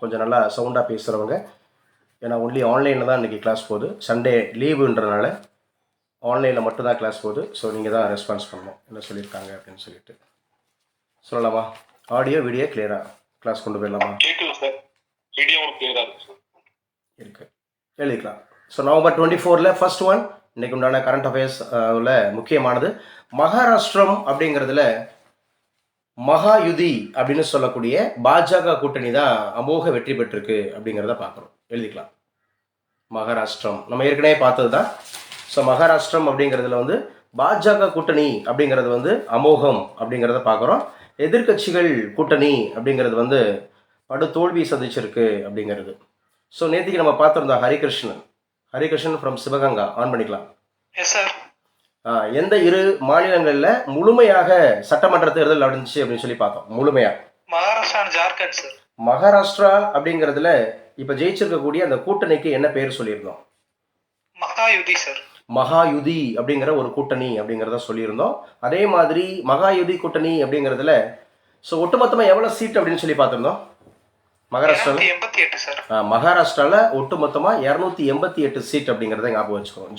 கொஞ்சம் நல்லா சவுண்டாக பேசுகிறவங்க. ஏன்னா ஒன்லி ஆன்லைனில் தான் இன்றைக்கி கிளாஸ் போகுது. சண்டே லீவுன்றனால ஆன்லைனில் மட்டும்தான் கிளாஸ் போகுது. ஸோ நீங்கள் தான் ரெஸ்பான்ஸ் பண்ணணும் என்ன சொல்லியிருக்காங்க அப்படின்னு சொல்லிட்டு. சொல்லலாமா? ஆடியோ வீடியோ கிளியராக கிளாஸ் கொண்டு போயிடலாமா? கேட்கல சார். வீடியோ கிளியராக இருக்கு சார். இருக்கு, எழுதிக்கலாம். ஸோ நவம்பர் 24 ஃபர்ஸ்ட் ஒன் இன்றைக்கு உண்டான கரண்ட் அஃபேர்ஸ் உள்ள முக்கியமானது மகாராஷ்டிரம் அப்படிங்கிறதுல மகாயுதி அப்படின்னு சொல்லக்கூடிய பாஜக கூட்டணி தான் அமோக வெற்றி பெற்றிருக்கு அப்படிங்கிறத பார்க்குறோம். எழுதிக்கலாம். மகாராஷ்டிரம் நம்ம ஏற்கனவே பார்த்தது தான். ஸோ மகாராஷ்டிரம் அப்படிங்கிறதுல வந்து பாஜக கூட்டணி அப்படிங்கிறது வந்து அமோகம் அப்படிங்கிறத பார்க்குறோம். எதிர்கட்சிகள் கூட்டணி அப்படிங்கிறது வந்து படு தோல்வி சந்திச்சிருக்கு அப்படிங்கிறது. ஸோ நேற்றுக்கு நம்ம பார்த்துருந்தோம் ஹரிகிருஷ்ணன் ஃப்ரம் சிவகங்கா. ஆன் பண்ணிக்கலாம். Yes sir. எந்த இரு மாநிலங்களில் முழுமையாக சட்டமன்ற தேர்தல் நடந்துச்சு அப்படின்னு சொல்லி பார்த்தோம். முழுமையாக மகாராஷ்டிரா, ஜார்க்கண்ட் சார். மகாராஷ்டிரா அப்படிங்கிறதுல இப்போ ஜெயிச்சிருக்கக்கூடிய அந்த கூட்டணிக்கு என்ன பேர் சொல்லியிருந்தோம்? மகாயுதி சார். மகாயுதி அப்படிங்கிற ஒரு கூட்டணி அப்படிங்கிறத சொல்லியிருந்தோம். அதே மாதிரி மகாயுதி கூட்டணி அப்படிங்கிறதுல ஸோ ஒட்டுமொத்தமாக எவ்வளோ சீட் அப்படின்னு சொல்லி பார்த்துருந்தோம். மகாராஷ்டிராவில் ஒட்டுமொத்தமாக 288 சீட் அப்படிங்கிறத ஞாபகம் வச்சுக்கோங்க.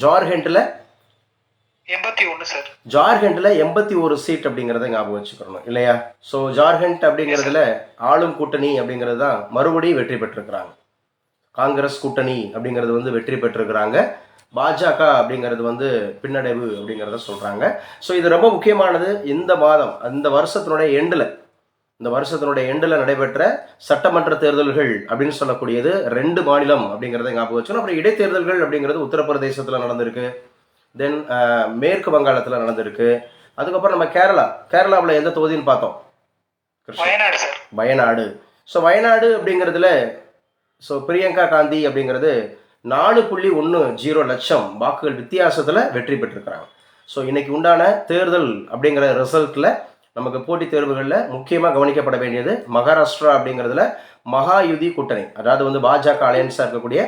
ஜார்க்கண்டில் 81 சீட் அப்படிங்கிறத ஞாபகம் வச்சுக்கணும் இல்லையா? ஸோ ஜார்க்கண்ட் அப்படிங்கிறதுல ஆளும் கூட்டணி அப்படிங்கிறது தான் மறுபடியும் வெற்றி பெற்றிருக்கிறாங்க. காங்கிரஸ் கூட்டணி அப்படிங்கிறது வந்து வெற்றி பெற்றிருக்கிறாங்க. பாஜக அப்படிங்கிறது வந்து பின்னடைவு அப்படிங்கிறத சொல்கிறாங்க. ஸோ இது ரொம்ப முக்கியமானது. இந்த மாதம் இந்த வருஷத்தினுடைய எண்டில் நடைபெற்ற சட்டமன்ற தேர்தல்கள் அப்படின்னு சொல்லக்கூடியது 2 மாநிலம் அப்படிங்கிறத ஞாபகம் வச்சுக்கணும். அப்புறம் இடைத்தேர்தல்கள் அப்படிங்கிறது உத்தரப்பிரதேசத்தில் நடந்திருக்கு, தென் மேற்கு வங்காளத்தில் நடந்திருக்கு. அதுக்கப்புறம் நம்ம கேரளாவில் எந்த தொகுதின்னு பார்த்தோம்? வயநாடு. ஸோ வயநாடு அப்படிங்கிறதுல ஸோ பிரியங்கா காந்தி அப்படிங்கிறது 4.10 லட்சம் வாக்குகள் வித்தியாசத்தில் வெற்றி பெற்றிருக்கிறாங்க. ஸோ இன்னைக்கு உண்டான தேர்தல் அப்படிங்கிற ரிசல்ட்டில் நமக்கு போட்டித் தேர்வுகளில் முக்கியமாக கவனிக்கப்பட வேண்டியது மகாராஷ்டிரா அப்படிங்கிறதுல மகாயுதி கூட்டணி, அதாவது வந்து பாஜக அலையன்ஸாக இருக்கக்கூடிய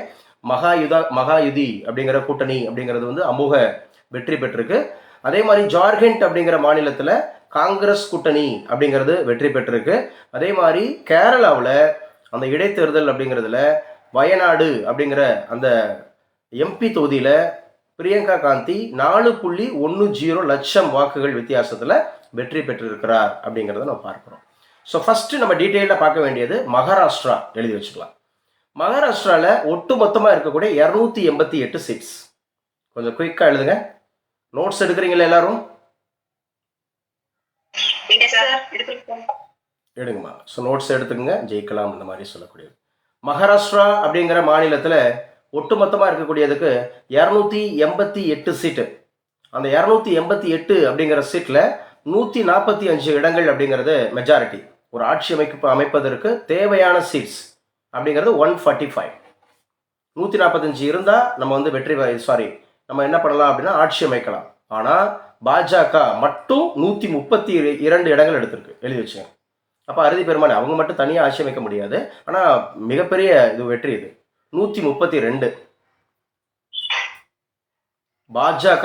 மகாயுதி அப்படிங்கிற கூட்டணி அப்படிங்கிறது வந்து அமோக வெற்றி பெற்றிருக்கு. அதே மாதிரி ஜார்க்கண்ட் அப்படிங்கிற மாநிலத்தில் காங்கிரஸ் கூட்டணி அப்படிங்கிறது வெற்றி பெற்றிருக்கு. அதே மாதிரி கேரளாவில் அந்த இடைத்தேர்தல் அப்படிங்கிறதுல வயநாடு அப்படிங்கிற அந்த எம்பி தொகுதியில் பிரியங்கா காந்தி 4.10 லட்சம் வாக்குகள் வித்தியாசத்தில் வெற்றி பெற்றிருக்கிறார் அப்படிங்கிறத நம்ம பார்க்குறோம். ஸோ ஃபஸ்ட்டு நம்ம டீட்டெயிலாக பார்க்க வேண்டியது மகாராஷ்டிரா. எழுதி வச்சுக்கலாம். மகாராஷ்டிராவில் ஒட்டு மொத்தமாக இருக்கக்கூடிய 288 சீட்ஸ். கொஞ்சம் குயிக்காக எழுதுங்க. நோட்ஸ் எடுக்கிறீங்களா எல்லாரும்? எடுங்கம்மா. ஸோ நோட்ஸ் எடுத்துக்கங்க, ஜெயிக்கலாம் இந்த மாதிரி சொல்லக்கூடியது. மகாராஷ்டிரா அப்படிங்கிற மாநிலத்தில் ஒட்டுமொத்தமாக இருக்கக்கூடியதுக்கு 288 சீட்டு. அந்த 288 அப்படிங்கிற சீட்டில் 145 இடங்கள் அப்படிங்கிறது மெஜாரிட்டி. ஒரு ஆட்சி அமைப்பதற்கு தேவையான சீட்ஸ் அப்படிங்கிறது 145. 145 இருந்தால் நம்ம வந்து நம்ம என்ன பண்ணலாம் அப்படின்னா ஆட்சி அமைக்கலாம். ஆனால் பாஜக மட்டும் 132 இடங்கள் எடுத்திருக்கு. எழுதி வச்சுங்க. அப்போ அறுதி பெரும்பான்மை அவங்க மட்டும் தனியாக ஆட்சி அமைக்க முடியாது. ஆனால் மிகப்பெரிய இது வெற்றி. இது 132. பாஜக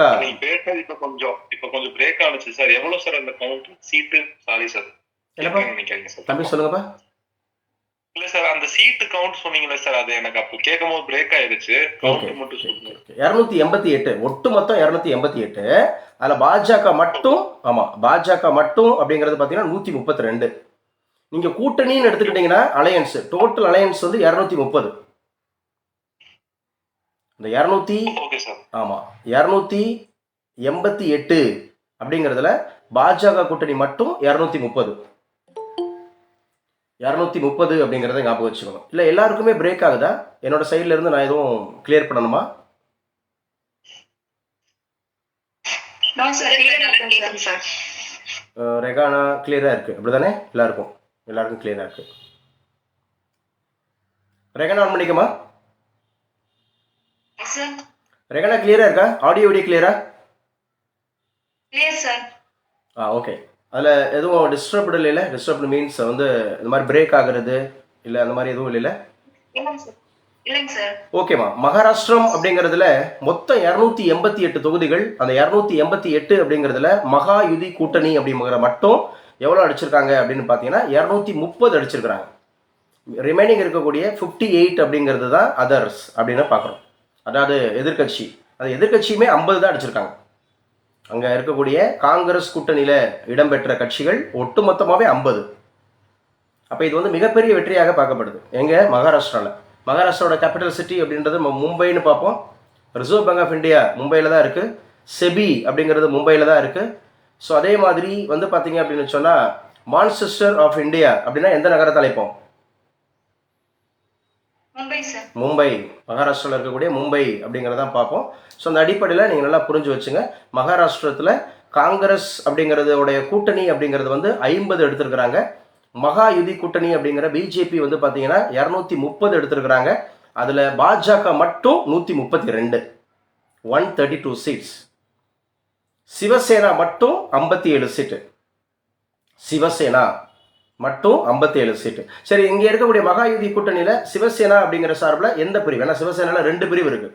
இப்ப கொஞ்சம் பிரேக் ஆனிச்சு சார். எவ்வளவு சார் அந்த கவுண்ட் சீட்டு? Sorry sir. தம்பி சொல்லுங்கப்பா. இல்ல சார், அந்த சீட்டு கவுண்ட் சொன்னீங்களே சார், அது எனக்கு அப்போ கேட்கும்போது பிரேக் ஆயிருச்சு. கவுண்ட் மட்டும் சொல்லுங்க. 288 ஒட்டு மொத்தம் 288. அதுல பாஜக மட்டும் அப்படிங்கிறது பாத்தீங்கன்னா 132. நீங்க கூட்டணின்னு எடுத்துக்கிட்டீங்கன்னா அலையன்ஸ் டோட்டல் அலையன்ஸ் வந்து 230. இந்த 288 அப்படிங்கிறதுல பாஜக கூட்டணி மட்டும் 230 அப்படிங்கிறத ஞாபகம் வச்சுக்கணும். இல்லை எல்லாருக்குமே பிரேக் ஆகுதா? என்னோட சைட்ல இருந்து நான் எதுவும் கிளியர் பண்ணணுமா? ரெகானா கிளியரா இருக்கு அப்படிதானே? எல்லாருக்கும் கிளியரா இருக்கு. ரெகானா ஆன் பண்ணிக்கமா. ரெகனா கிளியரா இருக்கா? ஆடியோ வீடியோ கிளியரா? Clear sir. ஓகே. அதில் எதுவும் டிஸ்டர்ப்டு இல்லைல்ல? டிஸ்டர்ப்டு மீன்ஸ் வந்து இந்த மாதிரி பிரேக் ஆகுறது இல்லை அந்த மாதிரி எதுவும் இல்லைல்ல? இல்லைங்க சார். ஓகேம்மா. மகாராஷ்டிரம் அப்படிங்கிறதுல மொத்தம் 288 தொகுதிகள். அந்த 288 அப்படிங்கிறதுல மகாயுதி கூட்டணி அப்படிங்கிற மட்டும் எவ்வளோ அடிச்சிருக்காங்க அப்படின்னு பார்த்தீங்கன்னா 230 அடிச்சிருக்கிறாங்க. ரிமைனிங் இருக்கக்கூடிய 58 அப்படிங்கிறது தான் அதர்ஸ் அப்படின்னு பார்க்குறோம். அதாவது எதிர்க்கட்சி, அது எதிர்க்கட்சியுமே 50 தான் அடிச்சிருக்காங்க. அங்கே இருக்கக்கூடிய காங்கிரஸ் கூட்டணியில் இடம்பெற்ற கட்சிகள் ஒட்டுமொத்தமாகவே 50. அப்போ இது வந்து மிகப்பெரிய வெற்றியாக பார்க்கப்படுது. எங்கே? மகாராஷ்டிராவில். மகாராஷ்டிராவோட கேபிட்டல் சிட்டி அப்படின்றது மும்பைன்னு பார்ப்போம். ரிசர்வ் பேங்க் ஆஃப் இந்தியா மும்பையில் தான் இருக்குது. செபி அப்படிங்கிறது மும்பையில் தான் இருக்குது. ஸோ அதே மாதிரி வந்து பார்த்தீங்க அப்படின்னு சொன்னால் மான்செஸ்டர் ஆஃப் இந்தியா அப்படின்னா எந்த நகரத்தை அழைப்போம்? மும்பை சார். மும்பை, மகாராஷ்டிராவில் இருக்கக்கூடிய மும்பை அப்படிங்கிறதான் பார்ப்போம். ஸோ அந்த அடிப்படையில் நீங்கள் நல்லா புரிஞ்சு வச்சுங்க. மகாராஷ்டிரத்தில் காங்கிரஸ் அப்படிங்கிறதோடைய கூட்டணி அப்படிங்கிறது வந்து 50 எடுத்திருக்கிறாங்க. மகாயுதி கூட்டணி அப்படிங்கிற பிஜேபி வந்து பார்த்தீங்கன்னா 230 எடுத்திருக்கிறாங்க. அதில் பாஜக மட்டும் 132, 132 சீட்ஸ். சிவசேனா மட்டும் 57 சீட்டு. சிவசேனா மட்டும் 57 சீட்டு. சரி, இங்கே இருக்கக்கூடிய மகாயுதி கூட்டணியில் சிவசேனா அப்படிங்கிற சார்பில் எந்த பிரிவு? ஏன்னா சிவசேனாவில் 2 பிரிவு இருக்கு.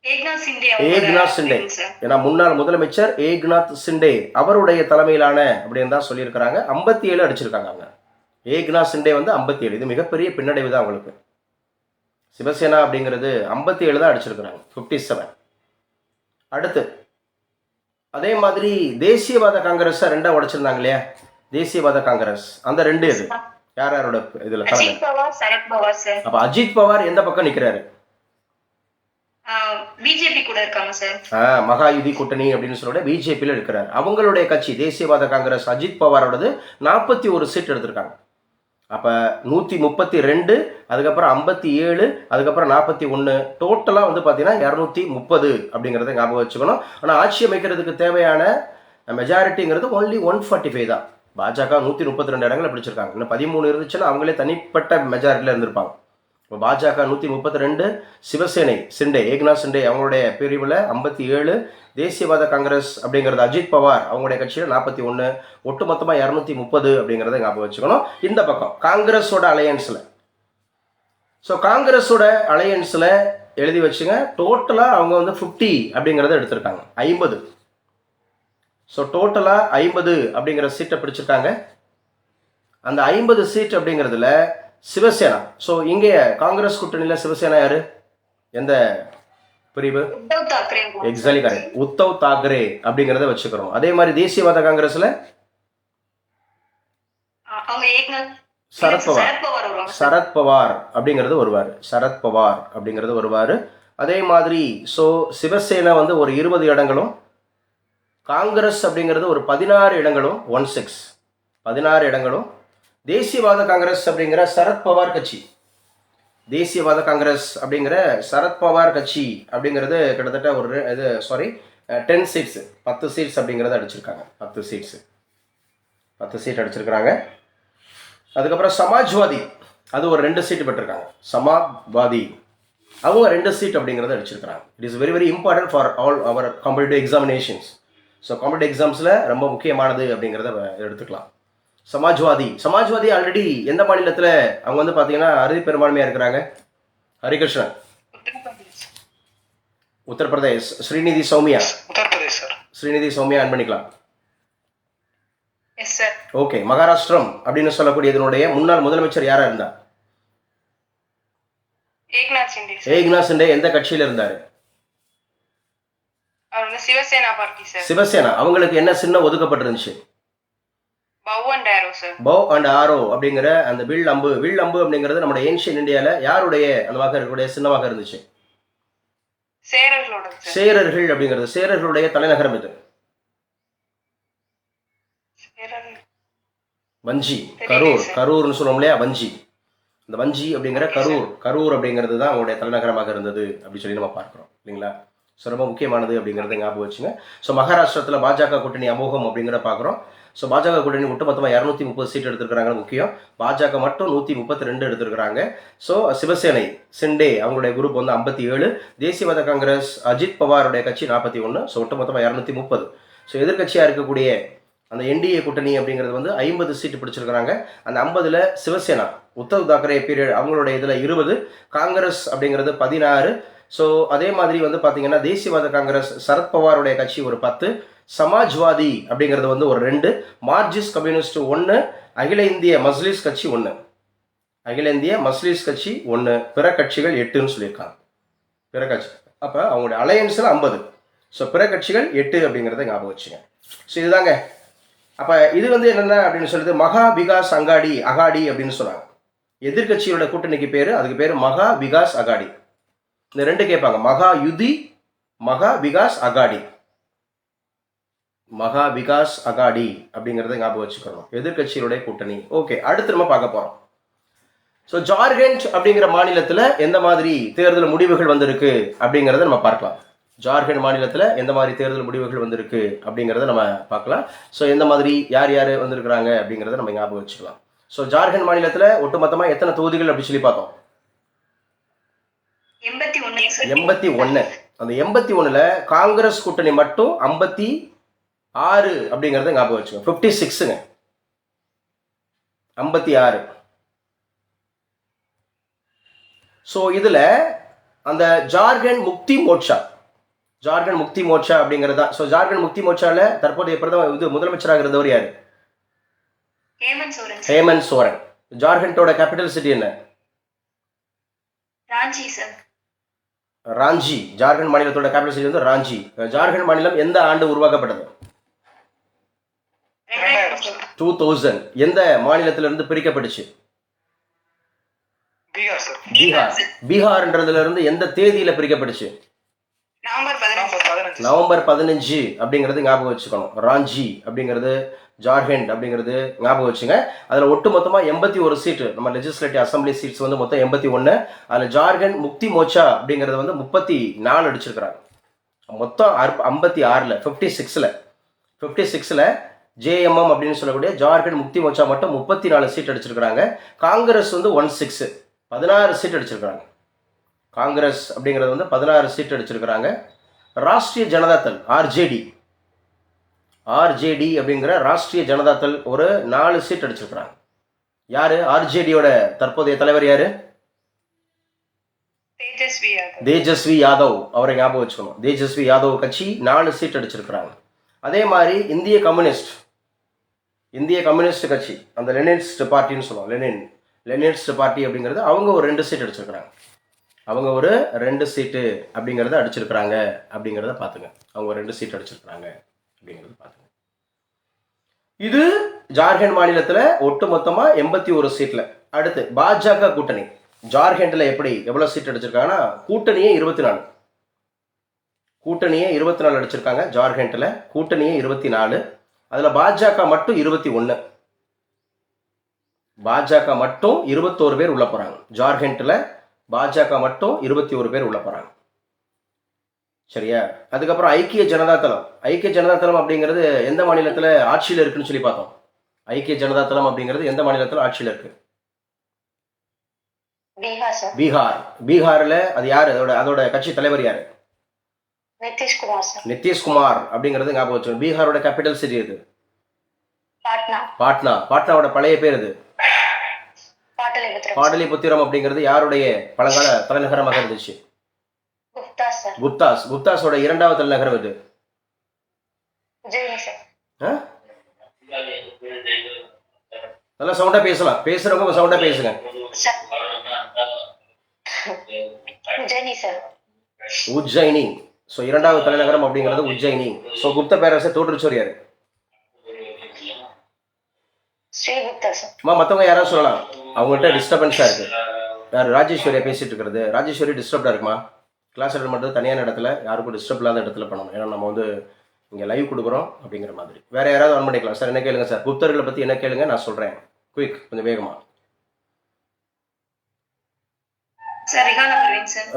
ஏக்நாத் சிண்டே, ஏன்னா முன்னாள் முதலமைச்சர் ஏக்நாத் சிண்டே அவருடைய தலைமையிலான அப்படின்னு தான் சொல்லியிருக்கிறாங்க. 57 அடிச்சிருக்காங்க அவங்க. ஏக்நாத் சிண்டே வந்து 57. இது மிகப்பெரிய பின்னடைவு தான் அவங்களுக்கு. சிவசேனா அப்படிங்கிறது 57 தான் அடிச்சிருக்கிறாங்க, 57. அடுத்து அதே மாதிரி தேசியவாத காங்கிரஸ் 2 உடைச்சிருந்தாங்க இல்லையா? தேசியவாத காங்கிரஸ் அந்த 2 இது யார் யாரோட இதுல? அப்ப அஜித் பவார் எந்த பக்கம் நிக்கிறாரு? பிஜேபி கூட இருக்காங்க சார். மகாயுதி கூட்டணி அப்படின்னு சொல்லிட்டு பிஜேபியில் இருக்கிறார். அவங்களுடைய கட்சி தேசியவாத காங்கிரஸ் அஜித் பவாரோடது 41 சீட் எடுத்திருக்காங்க. அப்போ 132, அதுக்கப்புறம் 57, அதுக்கப்புறம் 41, டோட்டலாக வந்து பார்த்தீங்கன்னா 230 அப்படிங்கிறத ஞாபகம் வச்சுக்கணும். ஆனால் ஆட்சி அமைக்கிறதுக்கு தேவையான மெஜாரிட்டிங்கிறது ஒன்லி 145 தான். பாஜக 132 இடங்களை பிடிச்சிருக்காங்க. இன்னும் 13 இருந்துச்சுன்னா அவங்களே தனிப்பட்ட மெஜாரிட்டியில் இருந்திருப்பாங்க. இப்போ பாஜக 132, சிவசேனை சிண்டே ஏக்நாத் சிண்டே அவங்களுடைய பிரிவில் 57, தேசியவாத காங்கிரஸ் அப்படிங்கிறது அஜித் பவார் அவங்களுடைய கட்சியில் 41, ஒட்டுமொத்தமாக 230 அப்படிங்கிறத ஞாபகம் வச்சுக்கணும். இந்த பக்கம் காங்கிரஸோட அலையன்ஸில், ஸோ காங்கிரஸோட அலையன்ஸில் எழுதி வச்சுங்க, டோட்டலாக அவங்க வந்து 50 அப்படிங்கிறத எடுத்திருக்காங்க, 50. ஸோ டோட்டலாக 50 அப்படிங்கிற சீட்டை பிடிச்சிருக்காங்க. அந்த 50 சீட் அப்படிங்கிறதுல சிவசேனா, ஸோ இங்கே காங்கிரஸ் கூட்டணியில் சிவசேனா யாரு? எந்த பிரிவு? எக்ஸாக்ட்லி கரெக்ட், உத்தவ் தாக்கரே அப்படிங்கிறத வச்சுக்கிறோம். அதே மாதிரி தேசியவாத காங்கிரஸ்ல சரத்பவார் அப்படிங்கிறது வருவார். சரத்பவார் அப்படிங்கிறது வருவார். அதே மாதிரி ஸோ சிவசேனா வந்து ஒரு 20 இடங்களும், காங்கிரஸ் அப்படிங்கிறது ஒரு 16 இடங்களும், 16 இடங்களும். தேசியவாத காங்கிரஸ் அப்படிங்கிற சரத்பவார் கட்சி, தேசியவாத காங்கிரஸ் அப்படிங்கிற சரத்பவார் கட்சி அப்படிங்கிறது கிட்டத்தட்ட ஒரு 10 சீட்ஸ், 10 சீட்ஸ் அப்படிங்கிறத அடிச்சிருக்காங்க. 10 சீட் அடிச்சிருக்கிறாங்க. அதுக்கப்புறம் சமாஜ்வாதி அது ஒரு 2 சீட் பெற்றிருக்காங்க. சமாஜ்வாதி அவங்க 2 சீட் அப்படிங்கிறத அடிச்சிருக்கிறாங்க. It is very very important for all our competitive examinations. So competitive எக்ஸாம்ஸில் ரொம்ப முக்கியமானது அப்படிங்கிறத எடுத்துக்கலாம். சமாஜ்வாதி ஆல்ரெடி எந்த மாநிலத்தில் அவங்க வந்து பார்த்தீங்கன்னா அறுதி பெரும்பான்மையாக இருக்கிறாங்க? ஹரிகிருஷ்ணன், உத்தரப்பிரதேஷ். ஸ்ரீநிதி சௌமியா, உத்தரப்பிரதேஷ் சார். ஸ்ரீநிதி சௌமியா ஆன் பண்ணிக்கலாம். ஓகே, மகாராஷ்டிரம் அப்படின்னு சொல்லக்கூடியதனுடைய முன்னாள் முதலமைச்சர் யாரா இருந்தா? ஏக்நாத் சிண்டே எந்த கட்சியில இருந்தாரு? சிவசேனா. அவங்களுக்கு என்ன சின்னம் ஒதுக்கப்பட்டிருந்துச்சு? பவ் அண்ட் ஆரோ அப்படிங்கிற அந்த வில் அம்பு அப்படிங்கிறது நம்ம ஏன்ஷியன் இந்தியால யாருடைய அந்த இருக்கக்கூடிய சின்னமாக இருந்துச்சு? சேரர்கள் அப்படிங்கிறது. சேரர்களுடைய தலைநகரம் இது வஞ்சி, கரூர்னு சொல்லுவோம் இல்லையா, வஞ்சி. இந்த வஞ்சி அப்படிங்கிற கரூர் அப்படிங்கிறது தான் அவங்களுடைய தலைநகரமாக இருந்தது அப்படி சொல்லி நம்ம பார்க்கிறோம் இல்லைங்களா? ஸோ ரொம்ப முக்கியமானது அப்படிங்கிறத ஞாபகம் வச்சுங்க. ஸோ மகாராஷ்டிரத்தில் பாஜக கூட்டணி அமோகம் அப்படிங்கிற பார்க்குறோம். ஸோ பாஜக கூட்டணி ஒட்டுமொத்தமாக 230 சீட் எடுத்திருக்கிறாங்க. முக்கியம், பாஜக மட்டும் 132 எடுத்திருக்கிறாங்க. ஸோ சிவசேனை சிண்டே அவங்களுடைய குரூப் வந்து 57, தேசியவாத காங்கிரஸ் அஜித் பவாருடைய கட்சி 41. ஸோ ஒட்டுமொத்தமாக 230. ஸோ எதிர்கட்சியாக இருக்கக்கூடிய அந்த என்டிஏ கூட்டணி அப்படிங்கிறது வந்து 50 சீட்டு பிடிச்சிருக்கிறாங்க. அந்த 50ல் சிவசேனா உத்தவ் தாக்கரே பீரியட் அவங்களுடைய இதில் 20, காங்கிரஸ் அப்படிங்கிறது 16. ஸோ அதே மாதிரி வந்து பார்த்தீங்கன்னா தேசியவாத காங்கிரஸ் சரத்பவாருடைய கட்சி ஒரு 10, சமாஜ்வாதி அப்படிங்கிறது வந்து ஒரு 2, மார்க்சிஸ்ட் கம்யூனிஸ்ட் 1, அகில இந்திய மஜ்லிஸ் கட்சி 1. அகில இந்திய மஸ்லிஸ் கட்சி 1, பிற கட்சிகள் 8ன்னு சொல்லியிருக்காங்க. பிற கட்சி அப்போ அவங்களுடைய அலையன்ஸில் 50. ஸோ பிற கட்சிகள் 8 அப்படிங்கிறத ஞாபகம் வச்சுங்க. ஸோ இதுதாங்க. அப்போ இது வந்து என்னென்ன அப்படின்னு சொல்லிட்டு மகா விகாஸ் அகாடி அப்படின்னு சொன்னாங்க. எதிர்கட்சியோட கூட்டணிக்கு பேர், அதுக்கு பேர் மகா விகாஸ் அகாடி. இந்த ரெண்டு கேட்பாங்க, மகா யுதி, மகா விகாஸ் அகாடி. மகா விகாஸ் அகாடி அப்படிங்கிறத ஞாபகம் வச்சுக்கணும், எதிர்கட்சிகளுடைய கூட்டணி. ஓகே, அடுத்து நம்ம பார்க்க போறோம். ஸோ ஜார்க்கண்ட் அப்படிங்கிற மாநிலத்தில் எந்த மாதிரி தேர்தல் முடிவுகள் வந்திருக்கு அப்படிங்கிறத நம்ம பார்க்கலாம். ஜார்க்கண்ட் மாநிலத்தில் எந்த மாதிரி தேர்தல் முடிவுகள் வந்திருக்கு அப்படிங்கிறத நம்ம பார்க்கலாம். ஸோ எந்த மாதிரி யார் யார் வந்திருக்கிறாங்க அப்படிங்கிறத நம்ம ஞாபகம் வச்சுக்கலாம். ஸோ ஜார்க்கண்ட் மாநிலத்தில் ஒட்டுமொத்தமாக எத்தனை தொகுதிகள் அப்படி சொல்லி பார்த்தோம்? 81. அந்த 81ல் காங்கிரஸ் கூட்டணி மட்டும் 56 அப்படிங்கிறத ஞாபகம் வச்சுக்கோங்க. 56ங்க, 56. ஸோ இதில் அந்த ஜார்க்கண்ட் முக்தி மோர்ச்சா அப்படிங்கிறது தான். ஸோ ஜார்க்கண்ட் முக்தி மோர்ச்சாவில் தற்போதைய முதலமைச்சராக இருந்தவர் யாரு? ஹேமந்த் சோரன். ஜார்க்கண்டோட கேபிட்டல் சிட்டி என்ன? ராஞ்சி. ஜார்க்கண்ட் மாநிலத்தோட கேபிட்டல் சிட்டி வந்து ராஞ்சி. ஜார்க்கண்ட் மாநிலம் எந்த ஆண்டு உருவாக்கப்பட்டது? 2000. எந்த மாநிலத்திலிருந்து பிரிக்கப்பட்டுச்சு? பீகார்ன்றதுல இருந்து எந்த தேதியில பிரிக்கப்பட்டுச்சு? நவம்பர் 15 அப்படிங்கிறது ஞாபகம் வச்சுக்கணும். ராஞ்சி அப்படிங்கிறது ஜார்க்கண்ட் அப்படிங்கிறது ஞாபகம் வச்சுங்க. அதில் ஒட்டு மொத்தமாக 81 சீட்டு, நம்ம லெஜிஸ்லேட்டிவ் அசம்பிளி சீட்ஸ் வந்து மொத்தம் 81. அதில் ஜார்க்கண்ட் முக்தி மோர்ச்சா அப்படிங்கிறது வந்து 34 அடிச்சிருக்கிறாங்க. மொத்தம் 56ல் 56ல் ஜேஎம்எம் அப்படின்னு சொல்லக்கூடிய ஜார்க்கண்ட் முக்தி மோர்ச்சா மட்டும் 34 சீட் அடிச்சிருக்கிறாங்க. காங்கிரஸ் வந்து 16 சீட் அடிச்சிருக்கிறாங்க. காங்கிரஸ் அப்படிங்கிறது வந்து 16 சீட் அடிச்சிருக்கிறாங்க. ராஷ்ட்ரிய ஜனதாதள் ஆர்ஜேடி அப்படிங்கிற ராஷ்ட்ரிய ஜனதாதள் ஒரு 4 சீட் அடிச்சிருக்கிறாங்க. யாரு ஆர்ஜேடியோட தற்போதைய தலைவர்? யாரு? தேஜஸ்வி யாதவ். அவரை ஞாபகம் வச்சுக்கணும். தேஜஸ்வி யாதவ் கட்சி 4 சீட் அடிச்சிருக்கிறாங்க. அதே மாதிரி இந்திய கம்யூனிஸ்ட் கட்சி, அந்த லெனினிஸ்ட் பார்ட்டின்னு சொல்லுவோம், லெனினிஸ்ட் பார்ட்டி அப்படிங்கிறது அவங்க ஒரு 2 சீட் அடிச்சிருக்கிறாங்க. அவங்க ஒரு 2 சீட்டு அப்படிங்கிறத அடிச்சிருக்கிறாங்க அப்படிங்கிறத பார்த்துங்க. அவங்க 2 சீட் அடிச்சிருக்கிறாங்க அப்படிங்கிறத பார்த்துங்க. இது ஜார்க்கண்ட் மாநிலத்தில் ஒட்டு மொத்தமாக 81 சீட்டில். அடுத்து பாஜக கூட்டணி ஜார்க்கண்டில் எவ்வளோ சீட் அடிச்சிருக்காங்கன்னா, கூட்டணியே 24 அடிச்சிருக்காங்க. ஜார்க்கண்டில் கூட்டணியே 24. அதில் பாஜக மட்டும் 21. பாஜக மட்டும் 21 பேர் உள்ள போகிறாங்க. ஜார்க்கண்டில் பாஜக மட்டும் 21 பேர் உள்ள போகிறாங்க. சரியா? அதுக்கப்புறம் ஐக்கிய ஜனதாதளம் அப்படிங்கிறது எந்த மாநிலத்தில் ஆட்சியில் இருக்குன்னு சொல்லி பார்த்தோம். ஐக்கிய ஜனதாதளம் அப்படிங்கிறது எந்த மாநிலத்தில் ஆட்சியில் இருக்கு? பீகாரில். அது யாரு? அதோட கட்சி தலைவர் யாரு? நிதிஷ்குமார் அப்படிங்கிறது ஞாபகம் வச்சுக்கணும். பீகாரோட கேபிட்டல் சிட்டி எது? பாட்னாவோட பழைய பேர் எது? பாடலிபுத்திரம் அப்படிங்கிறது யாருடைய பழங்கால தலைநகரமாக இருந்துச்சு? குப்தாஸோட 2வது தலைநகரம் எது? நல்லா சவுண்டா பேசலாம். பேசுறவங்க சவுண்டா பேசுங்க. உஜ்ஜயினி. ஸோ 2வது தலைநகரம் அப்படிங்கிறது உஜ்ஜயினி. ஸோ குப்த பேரரசை தோற்றுச்சோர் யாரு? மற்றவங்க யாராவது சொல்லலாம். அவங்கள்ட்ட டிஸ்டர்பன்ஸா இருக்கு. யார்? ராஜேஸ்வரியா பேசிட்டு இருக்கிறது. ராஜேஸ்வரி டிஸ்டர்ப்டா இருக்குமா? கிளாஸ் அட்டன் பண்ணுறது தனியான இடத்துல, யாருக்கும் டிஸ்டர்ப் இல்லாத இடத்துல பண்ணணும். ஏன்னா நம்ம வந்து இங்கே லைவ் கொடுக்குறோம் அப்படிங்கிற மாதிரி. வேற யாராவது ஆன் பண்ணிக்கலாம். சார் என்ன கேளுங்க சார், குப்தர்களை பற்றி என்ன கேளுங்க, நான் சொல்கிறேன். குயிக், கொஞ்சம் வேகமா.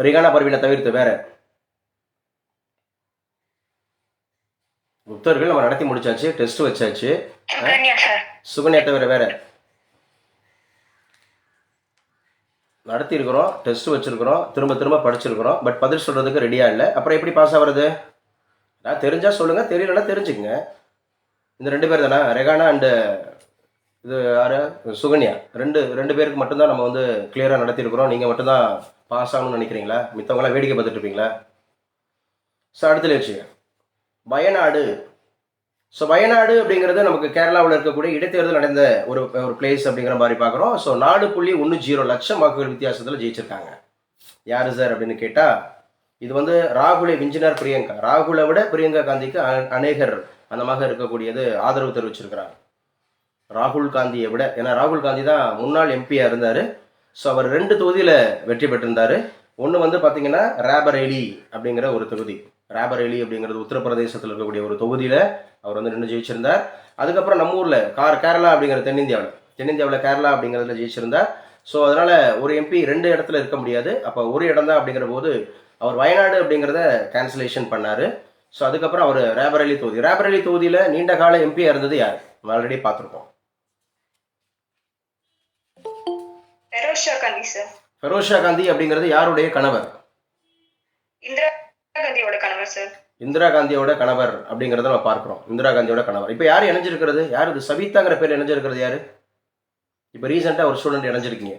ரிகானா பர்வீனை தவிர்த்து வேற குப்தர்கள் நம்ம நடத்தி முடிச்சாச்சு, டெஸ்ட் வச்சாச்சு. சுகன்யா தவிர வேற நடத்தி இருக்கிறோம், டெஸ்ட் வச்சிருக்கிறோம், திரும்ப படிச்சிருக்கிறோம். பட் பதில் சொல்றதுக்கு ரெடியா இல்லை. அப்புறம் எப்படி பாஸ் ஆகுறது? நான் தெரிஞ்சா சொல்லுங்க, தெரியலன்னா தெரிஞ்சுக்கங்க. இந்த 2 பேர் தானே, ரெகானா அண்டு இது யாரு? சுகன்யா. ரெண்டு பேருக்கு மட்டும்தான் நம்ம வந்து கிளியரா நடத்திருக்கிறோம். நீங்க மட்டும்தான் பாஸ் ஆகணும்னு நினைக்கிறீங்களா? மித்தவங்களாம் வேடிக்கை பார்த்துட்டு இருப்பீங்களா? ஸோ அடுத்துல வச்சுங்க. வயநாடு ஸோ வயநாடு அப்படிங்கிறது நமக்கு கேரளாவில் இருக்கக்கூடிய இடைத்தேர்தல் நடந்த ஒரு ஒரு பிளேஸ் அப்படிங்கிற மாதிரி பார்க்குறோம். ஸோ 4.10 லட்சம் வாக்குகள் வித்தியாசத்தில் ஜெயிச்சிருக்காங்க. யார் சார் அப்படின்னு கேட்டால் இது வந்து ராகுலை விஞ்சினார் பிரியங்கா. ராகுலை விட பிரியங்கா காந்திக்கு அநேகர் அந்த மாதிரி இருக்கக்கூடியது ஆதரவு தெரிவிச்சிருக்கிறாங்க. ராகுல் காந்தியை விட, ஏன்னா ராகுல் காந்தி தான் முன்னாள் எம்பியாக இருந்தார். ஸோ அவர் 2 தொகுதியில் வெற்றி பெற்றிருந்தார். ஒன்று வந்து பார்த்தீங்கன்னா ரேபரேலி அப்படிங்கிற ஒரு தொகுதி. ரேபரேலி அப்படிங்கிறது உத்தரப்பிரதேசத்தில் இருக்கக்கூடிய ஒரு தொகுதியில் அவர் வந்து நின்று ஜெயிச்சிருந்தார். அதுக்கப்புறம் நம்ம ஊரில் கேரளா அப்படிங்கிற தென்னிந்தியாவில் கேரளா அப்படிங்கிறதுல ஜெயிச்சிருந்தார். ஸோ அதனால் ஒரு எம்பி 2 இடத்துல இருக்க முடியாது. அப்போ ஒரு இடம் தான் அப்படிங்கிற போது அவர் வயநாடு அப்படிங்கிறத கேன்சலேஷன் பண்ணார். ஸோ அதுக்கப்புறம் அவர் ரேபரேலி தொகுதியில் நீண்ட கால எம்பியாக இருந்தது யார்? ஆல்ரெடி பார்த்துருக்கோம். ஃபெரோஷா காந்தி அப்படிங்கிறது யாருடைய கணவர்? இந்திரா காந்தியோட கணவர் அப்படிங்கிறத நம்ம பார்க்குறோம். இந்திரா காந்தியோட கணவர். இப்போ யார் இணைஞ்சிருக்கிறது? யார் இது? சவிதாங்கிற பேர் இணைஞ்சிருக்கிறது யாரு? இப்போ ரீசெண்டாக ஒரு ஸ்டூடெண்ட் இணைஞ்சிருக்கீங்க.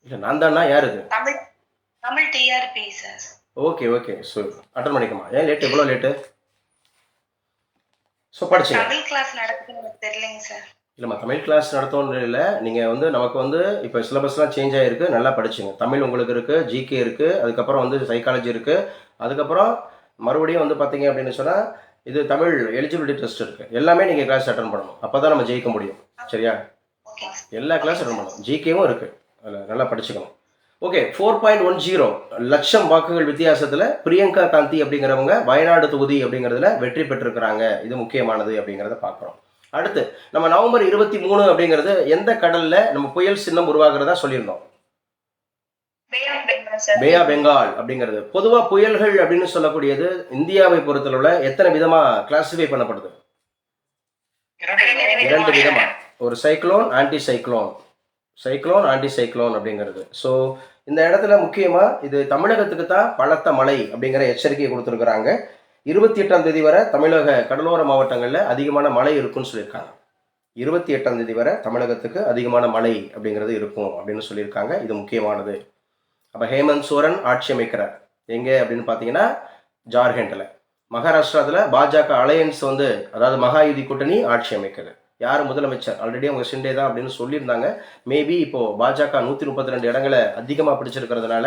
இல்லை நான் தானா? யார் இது? Tamil TRP sir. Okay okay. So attend பண்ணிக்கமா. ஏன் லேட்டு? எவ்வளோ லேட்டு? ஸோ படிச்சுங்க. தமிழ் கிளாஸ் நடக்குதுன்னு எனக்கு தெரியலைங்க சார். இல்லைம்மா, தமிழ் கிளாஸ் நடத்தோன்னு இல்லை. நீங்கள் வந்து நமக்கு வந்து இப்போ சிலபஸ்லாம் சேஞ்ச் ஆகிருக்கு. நல்லா படிச்சுங்க. தமிழ் உங்களுக்கு இருக்குது, ஜிகே இருக்குது, அதுக்கப்புறம் வந்து சைக்காலஜி இருக்குது, அதுக்கப்புறம் மறுபடியும் வந்து பார்த்தீங்க அப்படின்னு சொன்னால் இது தமிழ் எலிஜிபிலிட்டி டெஸ்ட் இருக்குது. எல்லாமே நீங்கள் கிளாஸ் அட்டன் பண்ணணும். அப்போ தான் நம்ம ஜெயிக்க முடியும். சரியா? எல்லா கிளாஸ் அட்டன் பண்ணணும். ஜிகேவும் இருக்குது. அதில் நல்லா படிச்சுக்கணும். ஓகே. 4.10 லட்சம் வாக்குகள் வித்தியாசத்தில் பிரியங்கா காந்தி அப்படிங்கிறவங்க வயநாடு தொகுதி அப்படிங்கிறதுல வெற்றி பெற்றிருக்கிறாங்க. இது முக்கியமானது அப்படிங்கிறத பார்க்குறோம். அடுத்து நம்ம நவம்பர் 23 அப்படிங்கிறது எந்த கடல்ல நம்ம புயல் சின்னம் உருவாகிறதா சொல்லியிருந்தோம்? பே ஆஃப் பெங்கால் அப்படிங்கிறது. பொதுவா புயல்கள் அப்படின்னு சொல்லக்கூடியது இந்தியாவை பொறுத்தளவுல எத்தனை விதமா கிளாசிஃபை பண்ணப்படுது? 2 விதமா. ஒரு சைக்ளோன், ஆன்டி சைக்ளோன் அப்படிங்கிறது. ஸோ இந்த இடத்துல முக்கியமா இது தமிழகத்துக்கு தான் பலத்த மழை அப்படிங்கிற எச்சரிக்கையை கொடுத்துருக்குறாங்க. 28ஆம் தேதி வரை தமிழக கடலோர மாவட்டங்களில் அதிகமான மழை இருக்குன்னு சொல்லியிருக்காங்க. 28ஆம் தேதி வரை தமிழகத்துக்கு அதிகமான மழை அப்படிங்கிறது இருக்கும் அப்படின்னு சொல்லியிருக்காங்க. இது முக்கியமானது. அப்போ ஹேமந்த் சோரன் ஆட்சி அமைக்கிறார் எங்கே அப்படின்னு பார்த்தீங்கன்னா ஜார்க்கண்டில். மகாராஷ்டிராவில் பாஜக அலையன்ஸ் வந்து, அதாவது மகாயுதி கூட்டணி ஆட்சி அமைக்குது. யார் முதலமைச்சர்? ஆல்ரெடி அவங்க ஷிண்டே தான் அப்படின்னு சொல்லியிருந்தாங்க. மேபி இப்போது பாஜக 132 இடங்களை அதிகமாக பிடிச்சிருக்கிறதுனால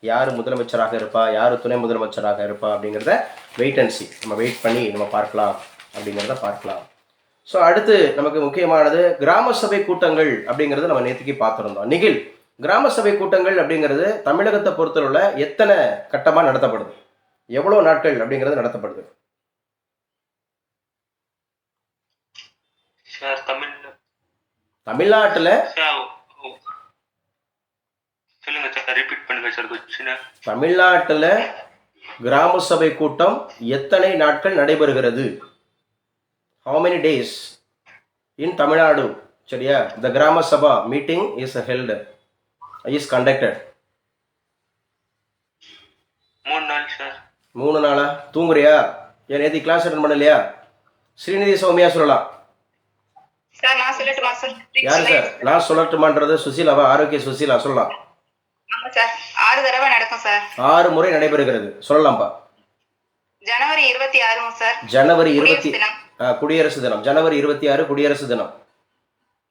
யார் முதலமைச்சராக இருப்பா, யார் துணை முதலமைச்சராக இருப்பா அப்படிங்கிறத வெயிட் அண்ட் சி. நம்ம வெயிட் பண்ணி நம்ம பார்க்கலாம் அப்படிங்கிறத பார்க்கலாம். ஸோ அடுத்து நமக்கு முக்கியமானது கிராம சபை கூட்டங்கள் அப்படிங்கிறது நம்ம நேற்றுக்கு பார்த்துருந்தோம். நிகில், கிராம சபை கூட்டங்கள் அப்படிங்கிறது தமிழகத்தை பொறுத்தவரை எத்தனை கட்டமாக நடத்தப்படுது? எவ்வளோ நாட்கள் அப்படிங்கிறது நடத்தப்படுது? தமிழ்நாட்டில் தமிழ்நாட்டில் கிராம சபை கூட்டம் எத்தனை நாட்கள் நடைபெறுகிறது? How many days in Tamil Nadu? சரியா? The கிராம சபா meeting is held, is conducted. 3 நாள் சார். 3 நாளா? தூங்குறியா? ஏன் நேற்று கிளாஸ் அட்டன் பண்ணலையா? ஸ்ரீநிதி சௌமியா சொல்லலாம். சார் நான் சொல்லட்டுமா சார்? யாரு சார்? நான் சொல்லட்டுமான்றது சுசீலாவா? ஆரோக்கிய சுசீலா சொல்லலாம். ஆமா சார். 6 தடவை நடக்கும் சார். 6 முறை நடைபெறுகிறது. சொல்லலாம்ப்பா. ஜனவரி 26 சார். ஜனவரி 20 குடியரசு தினம். ஜனவரி 26 குடியரசு தினம்.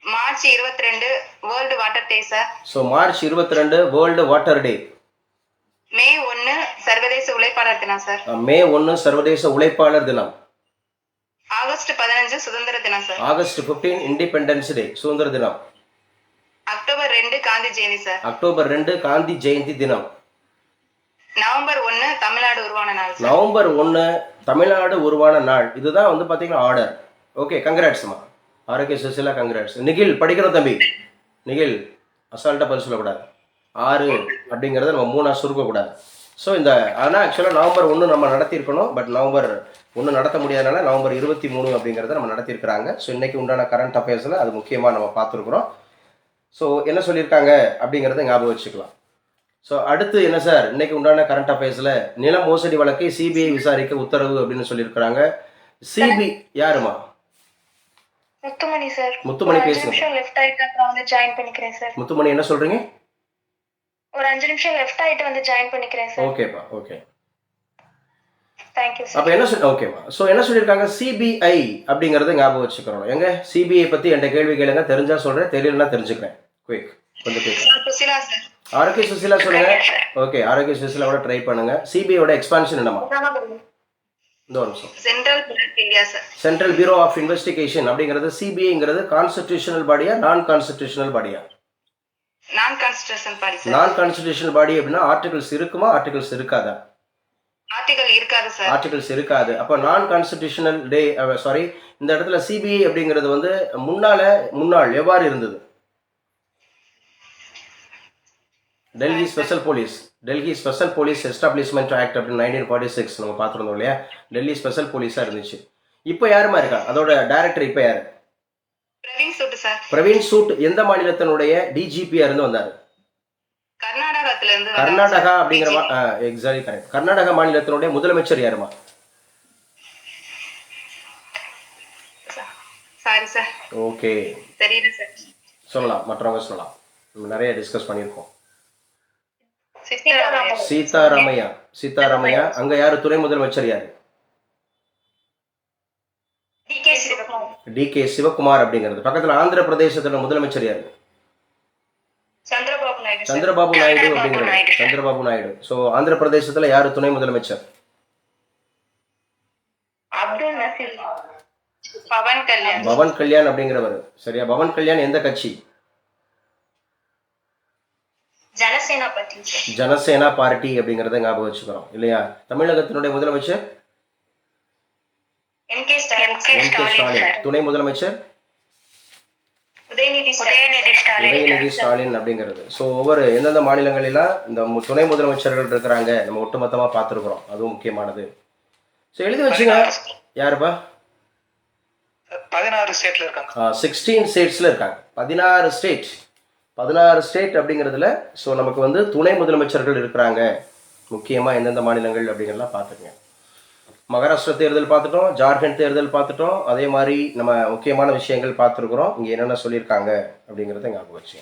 March 22 world water day sir. So March 22 world water day. மே 1 சர்வதேச உழைப்பாளர் தினம் சார். மே 1 சர்வதேச உழைப்பாளர் தினம். ஆகஸ்ட் 15 சுதந்திர தினம் சார். ஆகஸ்ட் 15 இண்டிபெண்டன்ஸ் டே, சுதந்திர தினம். October 2 Gandhi Jayanti sir. October 2 Gandhi Jayanti தினம். நவம்பர் 1 தமிழ்நாடு உருவான நாள் சார். நவம்பர் 1 தமிழ்நாடு உருவான நாள். இதுதான் வந்து பார்த்தீங்கன்னா ஆர்டர். ஓகே, கங்க்ராட்ஸ்மா. ஆரோக்கிய சுசிலா, கங்க்ராட்ஸ். நிகில் படிக்கணும் தம்பி. நிகில் அசால்ட்டாக பதில் சொல்லக்கூடாது. 6 அப்படிங்கிறத நம்ம 3 சுருக்கக்கூடாது. ஸோ இந்த ஆனால் ஆக்சுவலாக நவம்பர் 1 நம்ம நடத்தியிருக்கணும். பட் நவம்பர் 1 நடத்த முடியாதனால நவம்பர் 23 அப்படிங்கிறத நம்ம நடத்தியிருக்கிறாங்க. ஸோ இன்றைக்கி உண்டான கரண்ட் அஃபேர்ஸில் அது முக்கியமாக நம்ம பார்த்துருக்குறோம். ஸோ என்ன சொல்லியிருக்காங்க அப்படிங்கிறத ஞாபகம் வச்சுக்கலாம். ஸோ அடுத்து என்ன சார், இன்னைக்கு உண்டான கரண்ட் அஃபேர்ஸில் நில மோசடி வழக்கை சிபிஐ விசாரிக்க உத்தரவு அப்படின்னு சொல்லியிருக்கிறாங்க. சிபி யாருமா? முத்துமணி சார். முத்துமணி பேசுங்க. லெஃப்ட் ஆயிட்டு அப்புறம் வந்து ஜாயின் பண்ணிக்கிறேன் சார். முத்துமணி என்ன சொல்றீங்க? ஒரு 5 நிமிஷம் லெஃப்ட் ஆயிட்டு வந்து ஜாயின் பண்ணிக்கிறேன் சார். ஓகேப்பா, ஓகே. தேங்க்யூ அப்போ என்ன சொல் ஓகேம்மா. ஸோ என்ன சொல்லியிருக்காங்க, சிபிஐ அப்படிங்கிறத ஞாபகம் வச்சுக்கிறோம். எங்க சிபிஐ பற்றி என்கிட்ட கேள்வி கேளுங்க, தெரிஞ்சா சொல்கிறேன், தெரியலன்னா தெரிஞ்சுக்கிறேன். குயிக் கொஞ்சம் குயிக். சுசிலா சார். ஆரோக்கிய சுசிலா சொல்லுங்க. ஓகே, ஆரோக்கிய சுசிலாவோட ட்ரை பண்ணுங்க. சிபிஐயோட எக்ஸ்பான்ஷன் என்னமா? இந்த ஒரு நிமிஷம். Central bank India sir. Central bureau of investigation அப்படிங்கிறது சிபிஐங்கிறது கான்ஸ்டிடியூஷனல் பாடியா நான் கான்ஸ்டிடியூஷனல் பாடியா? Non constitutional body sir. Non constitutional body அப்படின்னா ஆர்டிகல்ஸ் இருக்குமா ஆர்டிகல்ஸ் இருக்காதா? ஆர்டிகல் இருக்காது சார். ஆர்டிகல்ஸ் இருக்காது. அப்போ நான் கான்ஸ்டிடியூஷனல் சாரி, இந்த இடத்துல சிபிஐ அப்படிங்கிறது வந்து முன்னாள் எவ்வாறு இருந்தது? Delhi special police establishment act அப்படின்னு 1946 நம்ம பார்த்துருந்தோம் இல்லையா? டெல்லி ஸ்பெஷல் போலீஸாக இருந்துச்சு. இப்போ யாருமா இருக்கா அதோட டைரக்டர்? இப்போ யாரு? பிரவீன் சூட் சார். பிரவீன் சூட் எந்த மாநிலத்தினுடைய டிஜிபியா இருந்து வந்தாரு? கர்நாடகத்துல இருந்து. கர்நாடகா அப்படிங்கிற எக்ஸாக்ட்லி கரெக்ட். கர்நாடகா மாநிலத்தினுடைய முதலமைச்சர் யாருமா? Sorry sir. ஓகே, தெரியல சார். சொல்லலாம், மற்றவங்க சொல்லலாம், நம்ம நிறைய டிஸ்கஸ் பண்ணியிருக்கோம். சீதாராமையா. சீதாராமையா. அங்க யாரு துணை முதலமைச்சர் யாரு? டி.கே. சிவகுமார் அப்படிங்கிறது. பக்கத்துல ஆந்திர பிரதேசத்தோட முதலமைச்சர் யாரு? சந்திரபாபு நாயுடு அப்படிங்கிறது. சந்திரபாபு நாயுடு. ஸோ ஆந்திர பிரதேசத்துல யாரு துணை முதலமைச்சர்? அப்துல் நசீர். பவன் கல்யாண். பவன் கல்யாண் அப்படிங்கிறவர். சரியா? பவன் கல்யாண் எந்த கட்சி? ஜனசேனா பார்ட்டி அப்படிங்கறத ஞாபகம் வச்சுக்கிறோம் இல்லையா? தமிழகத்தினுடைய முதலமைச்சர் எம்.கே. ஸ்டாலின். துணை முதலமைச்சர் உதயநிதி ஸ்டாலின் அப்படிங்கிறது. ஸோ ஒவ்வொரு எந்தெந்த மாநிலங்களெல்லாம் இந்த துணை முதலமைச்சர்கள் இருக்கிறாங்க நம்ம ஒட்டுமொத்தமாக பார்த்துருக்குறோம். அதுவும் முக்கியமானது. ஸோ எழுதி வச்சுங்க. யாருப்பா? 16 ஸ்டேட்ல இருக்காங்க. 16 ஸ்டேட்ஸ்ல இருக்காங்க. 16 ஸ்டேட் அப்படிங்கிறதுல ஸோ நமக்கு வந்து துணை முதலமைச்சர்கள் இருக்கிறாங்க. முக்கியமாக எந்தெந்த மாநிலங்கள் அப்படிங்கிறதெல்லாம் பார்த்துக்கங்க. மகாராஷ்டிரா தேர்தல் பார்த்துட்டோம், ஜார்க்கண்ட் தேர்தல் பார்த்துட்டோம். அதே மாதிரி நம்ம முக்கியமான விஷயங்கள் பார்த்துருக்குறோம். இங்கே என்னென்ன சொல்லியிருக்காங்க அப்படிங்கிறத ஞாபகம் வச்சு.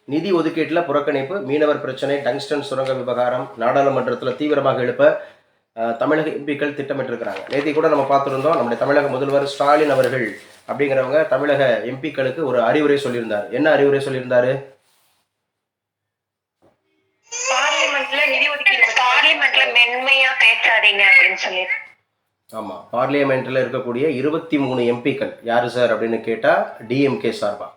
நிதி ஒதுக்கீட்டில் புறக்கணிப்பு, மீனவர் பிரச்சனை, டங்ஸ்டன் சுரங்க விவகாரம் நாடாளுமன்றத்தில் தீவிரமாக எழுப்ப தமிழக எம்பிக்கள் திட்டமிட்டிருக்கிறாங்க. நேற்று கூட நம்ம பார்த்துருந்தோம். நம்முடைய தமிழக முதல்வர் ஸ்டாலின் அவர்கள் அப்படிங்கிறவங்க தமிழக எம்பிக்களுக்கு ஒரு அறிவுரை சொல்லியிருந்தார். என்ன அறிவுரை சொல்லியிருந்தாரு? பார்லிமெண்ட்ல மென்மையா பேசாதீங்க அப்படின்னு சொல்லி. ஆமாம், பார்லிமெண்ட்டில் இருக்கக்கூடிய 23 எம்பிக்கள் யார் சார் அப்படின்னு கேட்டால் டிஎம்கே சார்பா.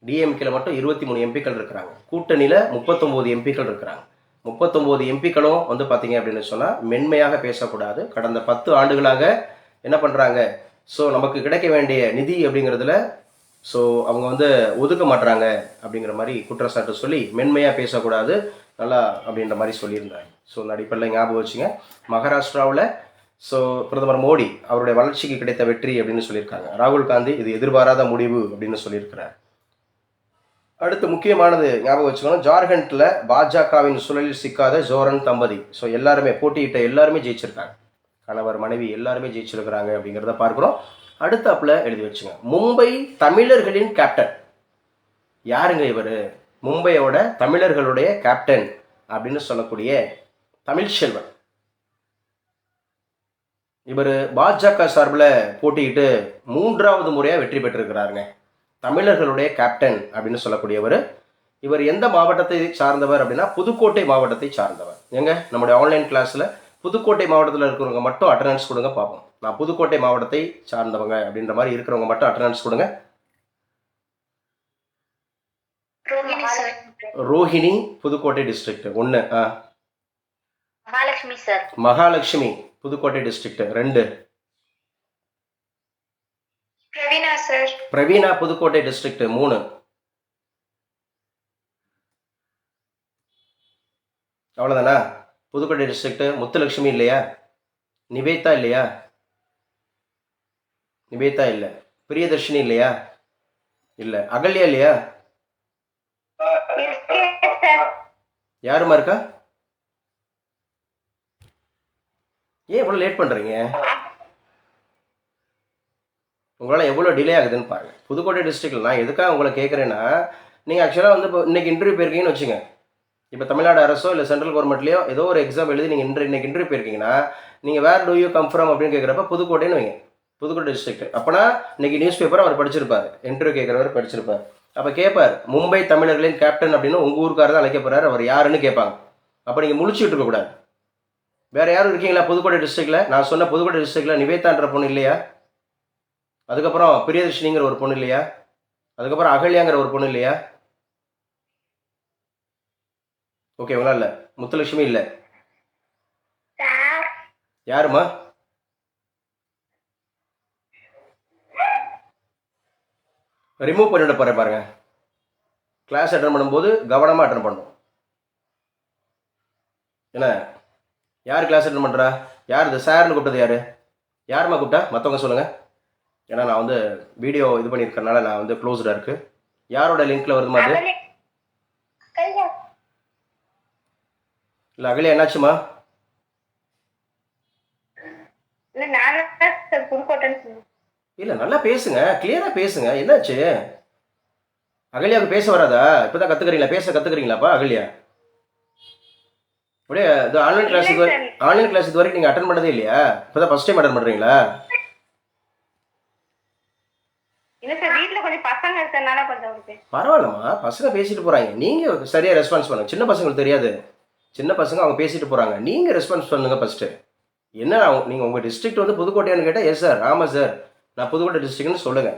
டிஎம்கேல மட்டும் 23 எம்பிக்கள் இருக்கிறாங்க. கூட்டணியில் 39 எம்பிக்கள் இருக்கிறாங்க. 39 எம்பிக்களும் வந்து பார்த்தீங்க அப்படின்னு சொன்னால் மென்மையாக பேசக்கூடாது. கடந்த 10 ஆண்டுகளாக என்ன பண்ணுறாங்க, ஸோ நமக்கு கிடைக்க வேண்டிய நிதி அப்படிங்கிறதுல ஸோ அவங்க வந்து ஒதுக்க மாட்டுறாங்க அப்படிங்கிற மாதிரி குற்றச்சாட்டு சொல்லி மென்மையாக பேசக்கூடாது நல்லா அப்படின்ற மாதிரி சொல்லியிருந்தாங்க. ஸோ இந்த அடிப்படையில் ஞாபகம் வச்சுங்க. மகாராஷ்டிராவில் ஸோ பிரதமர் மோடி அவருடைய வளர்ச்சிக்கு கிடைத்த வெற்றி அப்படின்னு சொல்லியிருக்காங்க. ராகுல் காந்தி இது எதிர்பாராத முடிவு அப்படின்னு சொல்லியிருக்கிறார். அடுத்து முக்கியமானது ஞாபகம் வச்சுக்கணும். ஜார்க்கண்டில் பாஜகவின் சுழலில் சிக்காத ஜோரன் தம்பதி. ஸோ எல்லாருமே போட்டியிட்ட எல்லாருமே ஜெயிச்சிருக்காங்க. கணவர் மனைவி எல்லாருமே ஜெயிச்சிருக்கிறாங்க அப்படிங்கிறத பார்க்குறோம். அடுத்தாப்புல எழுதி வச்சுங்க. மும்பை தமிழர்களின் கேப்டன் யாருங்க இவர்? மும்பையோட தமிழர்களுடைய கேப்டன் அப்படின்னு சொல்லக்கூடிய தமிழ்ச்செல்வன். இவர் பாஜக சார்பில் போட்டியிட்டு 3வது முறையாக வெற்றி பெற்றிருக்கிறாருங்க. தமிழர்களுடைய கேப்டன் அப்படின்னு சொல்லக்கூடியவர். இவர் எந்த மாவட்டத்தை சார்ந்தவர் அப்படின்னா புதுக்கோட்டை மாவட்டத்தை சார்ந்தவர். எங்க நம்முடைய ஆன்லைன் கிளாஸில் புதுக்கோட்டை மாவட்டத்தில் இருக்கிறவங்க மட்டும் அட்டண்டன்ஸ் கொடுங்க பார்ப்போம். நான் புதுக்கோட்டை மாவட்டத்தை சார்ந்தவங்க அப்படின்ற மாதிரி இருக்கிறவங்க மட்டும் அட்டண்டன்ஸ் கொடுங்க. Rohini Pudukkottai district 1. Mahalakshmi sir. Mahalakshmi Pudukkottai district 2. Praveena sir. Praveena Pudukkottai district 3. அவ்வளோதானா? புதுக்கோட்டை டிஸ்ட்ரிக்ட். முத்துலட்சுமி இல்லையா? நிவேதா இல்லையா? நிவேதா இல்லை. பிரியதர்ஷினி இல்லையா? இல்லை. அகல்யா இல்லையா? யாருமா இருக்கா? ஏன் இவ்வளோ லேட் பண்ணுறீங்க? உங்களால் எவ்வளோ டிலே ஆகுதுன்னு பாருங்கள். புதுக்கோட்டை டிஸ்ட்ரிக்டில் நான் எதுக்காக உங்களை கேட்குறேன்னா, நீங்கள் ஆக்சுவலாக வந்து இப்போ இன்றைக்கி இன்டர்வியூ போயிருக்கீங்கன்னு வச்சுங்க. இப்போ தமிழ்நாடு அரசோ இல்லை சென்ட்ரல் கவர்மெண்ட்லேயோ ஏதோ ஒரு எக்ஸாம் எழுதி நீங்கள் இன்னைக்கு இன்டர்வியூ போயிருக்கீங்கன்னா நீங்கள் வேர் டூ யூ கம் ஃப்ரம் அப்படின்னு கேட்குறப்ப புதுக்கோட்டைன்னு வைங்க, புதுக்கோட்டை டிஸ்ட்ரிக்ட். அப்போனா இன்னைக்கு நியூஸ் பேப்பர் அவர் படிச்சிருப்பார், இன்டர்வியூ கேட்குறவர் படிச்சிருப்பார். அப்போ கேட்பார் மும்பை தமிழர்களின் கேப்டன் அப்படின்னு உங்கள் ஊருக்காரர் தான் அழைக்க போகிறார், அவர் யாருன்னு கேட்பாங்க. அப்போ நீங்கள் முழிச்சுட்டு இருக்கக்கூடாது. வேறு யாரும் இருக்கீங்களா புதுக்கோட்டை டிஸ்ட்ரிக்டில்? நான் சொன்ன புதுக்கோட்டை டிஸ்ட்ரிக்டில் நிவேதான்ற பொண்ணு இல்லையா? அதுக்கப்புறம் பிரியதர்ஷினிங்கிற ஒரு பொண்ணு இல்லையா? அதுக்கப்புறம் அகல்யாங்கிற ஒரு பொண்ணு இல்லையா? ஓகேங்களா? இல்லை முத்துலட்சுமி இல்லை, யாருமா? ரிமூவ் பண்ணிவிட போகிறேன் பாருங்க. கிளாஸ் அட்டன் பண்ணும்போது கவனமாக அட்டன் பண்ணணும். என்ன யார் கிளாஸ் அட்டன் பண்ணுறா? யார் இந்த சார்னு கூப்பிட்டது? யாருமா கூப்பிட்டா? மற்றவங்க சொல்லுங்கள். ஏன்னா நான் வந்து வீடியோ இது பண்ணியிருக்கறனால நான் வந்து க்ளோஸ்டாக இருக்குது. யாரோட லிங்க்கில் வருதுமா அது? இல்லை அகலியா என்னாச்சுமா? இல்லை நல்லா பேசுங்க, கிளியராக பேசுங்க. என்னாச்சு? அகல்யாவுக்கு பேச வராதா? இப்போ தான் கற்றுக்குறீங்களா? பேச கற்றுக்குறீங்களாப்பா அகல்யா? அப்படியே இது ஆன்லைன் கிளாஸ் இது வரைக்கும் நீங்கள் அட்டன் பண்ணதே இல்லையா? இப்போ தான் ஃபஸ்ட் டைம் அட்டன் பண்ணுறீங்களா? பரவாயில்லம்மா, பசங்க பேசிட்டு போகிறாங்க, நீங்கள் சரியாக ரெஸ்பான்ஸ் பண்ணுங்க. சின்ன பசங்களுக்கு தெரியாது, சின்ன பசங்க அவங்க பேசிட்டு போகிறாங்க, நீங்கள் ரெஸ்பான்ஸ் பண்ணுங்க ஃபஸ்ட்டு. என்ன நீங்கள் உங்கள் டிஸ்ட்ரிக்ட் வந்து புதுக்கோட்டையான்னு கேட்டால் எஸ் சார், ஆமாம் சார் நான் புதுக்கோட்டை டிஸ்ட்ரிக்ட்னு சொல்லுங்கள்.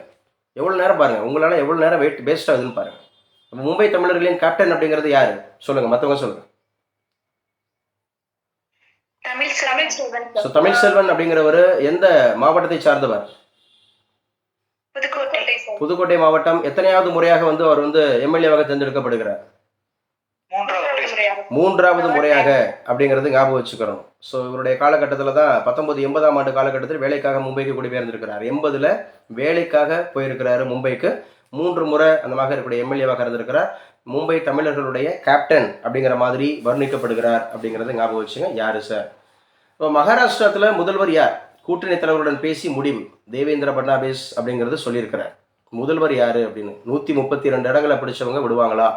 எவ்வளோ நேரம் பாருங்கள், உங்களால் எவ்வளோ நேரம் வேஸ்ட் ஆகுதுன்னு பாருங்கள். அப்போ மும்பை தமிழர்களின் கேப்டன் அப்படிங்கிறது யார் சொல்லுங்கள், மற்றவங்க சொல்லுங்கள். ஸோ தமிழ் செல்வன் அப்படிங்கிறவர் எந்த மாவட்டத்தை சார்ந்தவர்? புதுக்கோட்டை மாவட்டம். எத்தனையாவது முறையாக வந்து அவர் வந்து எம்எல்ஏவாக தேர்ந்தெடுக்கப்படுகிறார்? மூன்றாவது முறையாக அப்படிங்கிறது ஞாபகம் வச்சுக்கிறோம். ஸோ இவருடைய காலகட்டத்தில் தான் 1980ஆம் ஆண்டு காலகட்டத்தில் வேலைக்காக மும்பைக்கு குடிபெயர்ந்திருக்கிறார். 80ல் வேலைக்காக போயிருக்கிறாரு மும்பைக்கு. 3 முறை அந்த மாதிரி இருக்கக்கூடிய எம்எல்ஏவாக இருந்திருக்கிறார். மும்பை தமிழர்களுடைய கேப்டன் அப்படிங்கிற மாதிரி வர்ணிக்கப்படுகிறார் அப்படிங்கிறத ஞாபகம் வச்சுங்க. யாரு சார்? இப்போ மகாராஷ்டிரத்தில் முதல்வர் யார்? கூட்டணி தலைவருடன் பேசி முடிவு, தேவேந்திர பட்னாவிஸ் அப்படிங்கிறது சொல்லியிருக்கிறார். முதல்வர் யார் அப்படின்னு 132 இடங்களை பிடிச்சவங்க விடுவாங்களா,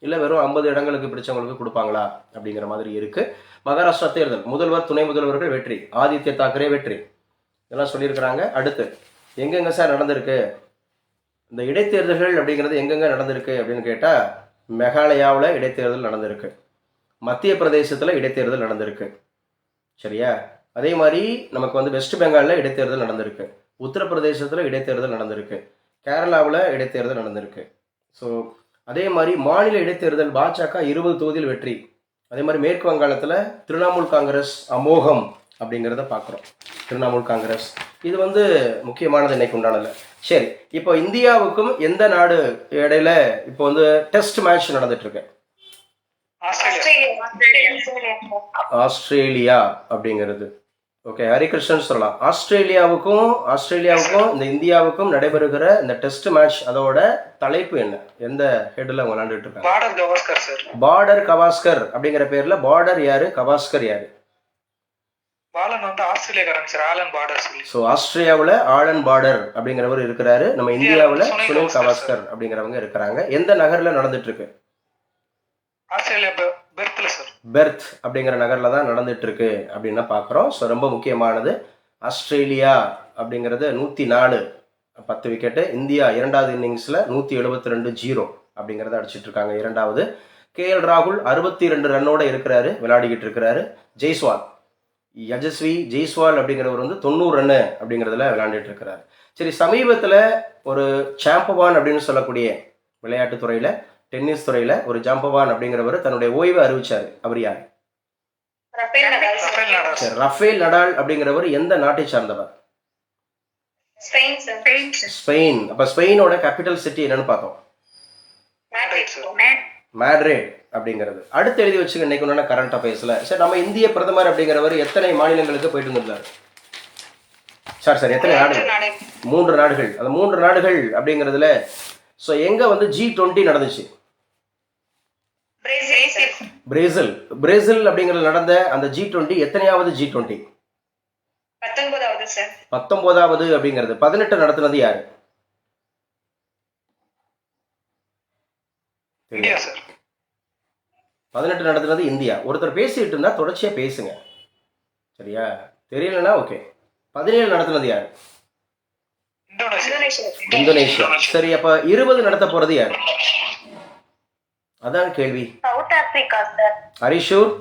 இல்லை வெறும் 50 இடங்களுக்கு பிடிச்சவங்களுக்கு கொடுப்பாங்களா அப்படிங்கிற மாதிரி இருக்குது. மகாராஷ்டிரா தேர்தல் முதல்வர் துணை முதல்வர்கள் வெற்றி, ஆதித்ய தாக்கரே வெற்றி, இதெல்லாம் சொல்லியிருக்கிறாங்க. அடுத்து எங்கெங்க சார் நடந்திருக்கு இந்த இடைத்தேர்தல்கள் அப்படிங்கிறது? எங்கெங்க நடந்திருக்கு அப்படின்னு கேட்டால் மேகாலயாவில் இடைத்தேர்தல் நடந்திருக்கு, மத்திய பிரதேசத்தில் இடைத்தேர்தல் நடந்திருக்கு, சரியா? அதே மாதிரி நமக்கு வந்து வெஸ்ட் பெங்காலில் இடைத்தேர்தல் நடந்திருக்கு, உத்தரப்பிரதேசத்தில் இடைத்தேர்தல் நடந்திருக்கு, கேரளாவில் இடைத்தேர்தல் நடந்திருக்கு. ஸோ அதே மாதிரி மாநில இடைத்தேர்தல் பாஜக 20 தொகுதியில் வெற்றி. அதே மாதிரி மேற்கு வங்காளத்தில் திரிணாமுல் காங்கிரஸ் அமோகம் அப்படிங்கிறத பார்க்குறோம். திரிணாமுல் காங்கிரஸ் இது வந்து முக்கியமானது இன்னைக்கு உண்டானது. சரி, இப்போ இந்தியாவுக்கும் எந்த நாடு இடையில இப்போ வந்து டெஸ்ட் மேட்ச் நடந்துட்டு இருக்கு? ஆஸ்திரேலியா அப்படிங்கிறது. ஓகே, ஹரிகிருஷ்ணன் சொல்லலாம். ஆஸ்திரேலியாவுக்கும் இந்த இந்தியாவுக்கும் நடைபெறுகிற இந்த டெஸ்ட் மேட்ச் அதோட தலைப்பு என்ன? எந்த ஹெட்ல அவங்க விளையாண்டுட்டு இருக்காங்க? பார்டர் கவாஸ்கர் அப்படிங்கிற பேர்ல. பார்டர் யாரு, கவாஸ்கர் யாரு? ஸோ ஆஸ்திரேலியாவில் ஆலன் பார்டர் அப்படிங்கிறவர் இருக்கிறாரு. நம்ம இந்தியாவில் சுனில் கவாஸ்கர் அப்படிங்கிறவங்க இருக்கிறாங்க. எந்த நகர்ல நடந்துட்டு இருக்கு? பெர்த் அப்படிங்கிற நகரில் தான் நடந்துட்டு இருக்கு அப்படின்னு பார்க்குறோம். ஸோ ரொம்ப முக்கியமானது. ஆஸ்திரேலியா அப்படிங்கிறது 104 10 விக்கெட்டு. இந்தியா இரண்டாவது இன்னிங்ஸில் 172 அப்படிங்கிறத அடிச்சிட்டு இருக்காங்க. இரண்டாவது KL ராகுல் 62 ரன்னோட இருக்கிறாரு, விளையாடிக்கிட்டு இருக்கிறாரு. யஜஸ்வி ஜெய்ஸ்வால் அப்படிங்கிறவர் வந்து 90 ரன்னு அப்படிங்கிறதுல விளையாண்டுட்டு இருக்கிறாரு. சரி, சமீபத்தில் ஒரு சாம்பவான் அப்படின்னு சொல்லக்கூடிய விளையாட்டு துறையில், டென்னிஸ் துறையில ஒரு ஜாம்பவான் அப்படிங்கிறவர் தன்னுடைய ஓய்வை அறிவிச்சாரு. அவர் யார்? ரஃபேல் நடால் அப்படிங்கிறவர் எந்த நாட்டை சார்ந்தவர்? ஸ்பெயின். அப்ப ஸ்பெயினோட கேபிட்டல் சிட்டி என்னன்னு பார்த்தோம், மேட்ரிட் அப்படிங்கிறது. அடுத்து எழுதி வச்சுக்க இன்னைக்கு ஒன்று கரண்ட் அஃபேர்ஸ்ல. சரி, நம்ம இந்திய பிரதமர் அப்படிங்கிறவர் எத்தனை மாநிலங்களுக்கு போயிட்டு வந்திருந்தார்? சார் எத்தனை நாடுகள்? 3 நாடுகள். அந்த 3 நாடுகள் அப்படிங்கிறதுல ஸோ எங்க வந்து G20 நடந்துச்சு? பிரேசில் அப்படிங்கிறது நடந்த அந்த G20 எத்தனையாவது G20? 19வது அப்படிங்கிறது. 18 நடத்தினது யாரு? 18 நடத்துனது இந்தியா. ஒருத்தர் பேசிட்டு இருந்தா தொடர்ச்சியா பேசுங்க, சரியா? தெரியலனா ஓகே. 17 நடத்துனது யார்? இந்தோனேஷியா. சரி, அப்ப 20 நடத்த போறது யார்? அதான் கேள்வி. South Africa sir. ஹரிஷூர்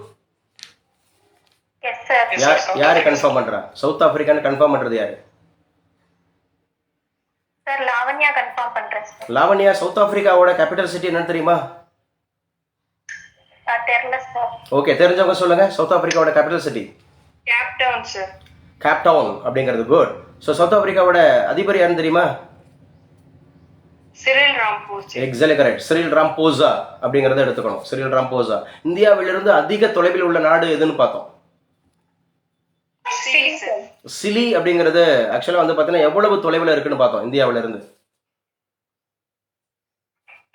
எஸ் சார். யாரு கன்ஃபார்ம் பண்றா? சவுத் ஆப்பிரிக்கான்னு கன்ஃபார்ம் பண்றது யாரு? சார் லாவண்யா கன்ஃபார்ம் பண்றேன் சார். லாவண்யா, சவுத் ஆப்பிரிக்காவோட கேபிட்டல் சிட்டி என்னன்னு தெரியுமா? தெரியல சார். ஓகே, தெரிஞ்சவங்க சொல்லுங்க. சவுத் ஆப்பிரிக்காவோட capital city Cape Town sir. Cape Town அப்படிங்கிறது குட். ஸோ சவுத் ஆப்பிரிக்காவோட அதிபர் யாருன்னு தெரியுமா? Cyril Ramaphosa. Exactly correct. Cyril Ramaphosa அப்படிங்கறத எடுத்துக்கணும். Cyril Ramaphosa. இந்தியாவிலிருந்து அதிக தொலைவில் உள்ள நாடு எதுன்னு பார்த்தோம்? Chile sir. சிலி அப்படிங்கிறது ஆக்சுவலா வந்து பார்த்தீங்கன்னா எவ்வளவு தொலைவில் இருக்குன்னு பார்த்தோம் இந்தியாவில இருந்து?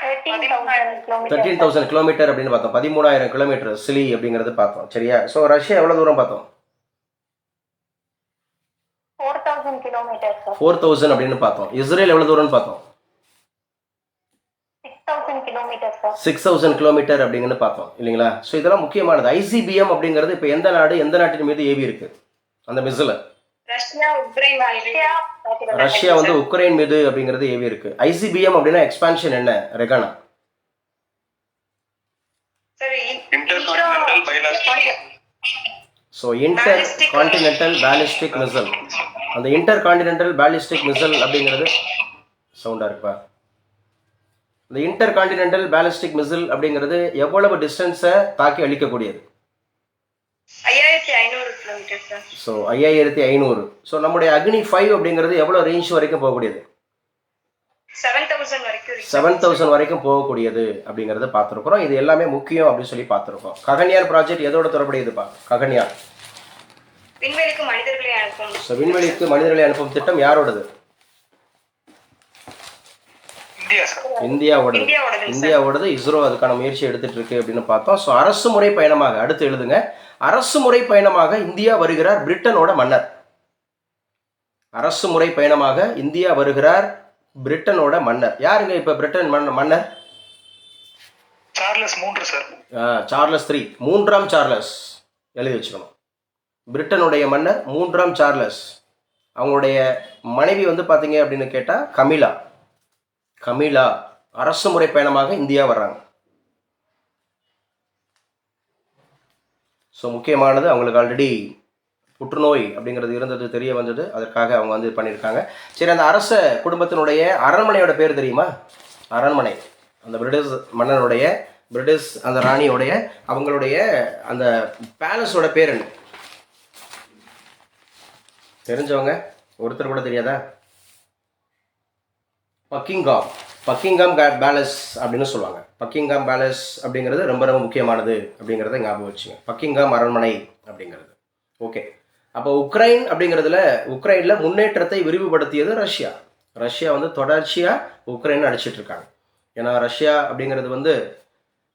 13,000 கிலோமீட்டர் அப்படின்னு பார்த்தோம். 13,000 கிலோமீட்டர் சிலி அப்படிங்கிறது பார்த்தோம், சரியா? ஸோ ரஷ்யா எவ்வளவு தூரம் பார்த்தோம்? 4,000 கிலோமீட்டர் சார். 4,000 அப்படின்னு பார்த்தோம். இஸ்ரேல் எவ்வளவு தூரம்னு பார்த்தோம்? 6,000 கிலோமீட்டர் சார். 6,000 கிலோமீட்டர் அப்படிங்கன்னு பார்த்தோம், இல்லைங்களா? ஸோ இதெல்லாம் முக்கியமானது. ஐசிபிஎம் அப்படிங்கிறது இப்போ எந்த நாடு எந்த நாட்டின் மீது ஏவி இருக்கு அந்த மிசில்? ரஷ்யா வந்து உக்ரைன் மீது அப்படிங்கிறது ஏவி இருக்கு. ஐசிபிஎம் அப்படின்னா எக்ஸ்பான்ஷன் என்ன ரெகானா? So intercontinental ballistic missile. அந்த இன்டர் கான்டினென்டல் பேலிஸ்டிக் மிசைல் அப்படிங்கிறது சவுண்டா இருக்குப்பா. இந்த இன்டர் கான்டினென்டல் பேலிஸ்டிக் மிசைல் அப்படிங்கிறது எவ்வளவு டிஸ்டன்ஸை தாக்கி அழிக்கக்கூடியது? 5,500 கிலோமீட்டர் சார். ஸோ 5,500. ஸோ நம்முடைய அக்னி 5 அப்படிங்கிறது எவ்வளோ ரேஞ்ச் வரைக்கும் போகக்கூடியது? 7,000 வரைக்கும். 7,000 வரைக்கும் போகக்கூடியது அப்படிங்கிறத பார்த்துருக்குறோம். இது எல்லாமே முக்கியம் அப்படின்னு சொல்லி பார்த்துருக்கோம். ககன்யான் ப்ராஜெக்ட் எதோட தொடர்புடையதுப்பா? ககன்யான் விண்வெளிக்கு மனிதர்களை அனுப்பும். ஸோ விண்வெளிக்கு மனிதர்களை அனுப்பும் திட்டம் யாரோடது? இந்தியாவோடது. இஸ்ரோ அதுக்கான முயற்சி எடுத்துட்டு இருக்கு அப்படின்னு பார்த்தோம். ஸோ அரசு முறை பயணமாக அடுத்து எழுதுங்க. அரசு முறை பயணமாக இந்தியா வருகிறார் பிரிட்டனோட மன்னர். அரசு முறை பயணமாக இந்தியா வருகிறார் பிரிட்டனோட மன்னர். யாருங்க இப்ப பிரிட்டன் மன்னர்? Charles 3 sir. சார்லஸ் 3, 3ஆம் சார்லஸ் எழுதி வச்சுக்கணும். பிரிட்டனுடைய மன்னர் 3ஆம் சார்லஸ். அவங்களுடைய மனைவி வந்து பாத்தீங்க அப்படின்னு கேட்டா கமிலா அரசு முறை பயணமாக இந்தியா வர்றாங்க. ஸோ முக்கியமானது, அவங்களுக்கு ஆல்ரெடி புற்றுநோய் அப்படிங்கிறது இருந்தது தெரிய வந்தது. அதற்காக அவங்க வந்து பண்ணியிருக்காங்க. சரி, அந்த அரச குடும்பத்தினுடைய அரண்மனையோட பேர் தெரியுமா? அரண்மனை அந்த பிரிட்டிஷ் மன்னனுடைய, பிரிட்டிஷ் அந்த ராணியோடைய, அவங்களுடைய அந்த பேலஸோட பேர் என்ன? தெரிஞ்சவங்க ஒருத்தர் கூட தெரியாதா? பக்கிங்காம் பேலஸ் அப்படின்னு சொல்லுவாங்க. பக்கிங்காம் பேலஸ் அப்படிங்கிறது ரொம்ப ரொம்ப முக்கியமானது அப்படிங்கிறத ஞாபகம் வச்சுங்க. பக்கிங்காம் அரண்மனை அப்படிங்கிறது. ஓகே, அப்போ உக்ரைன் அப்படிங்கிறதுல உக்ரைனில் முன்னேற்றத்தை விரிவுபடுத்தியது ரஷ்யா வந்து தொடர்ச்சியாக உக்ரைன் அடிச்சிட்டு இருக்காங்க. ஏன்னா ரஷ்யா அப்படிங்கிறது வந்து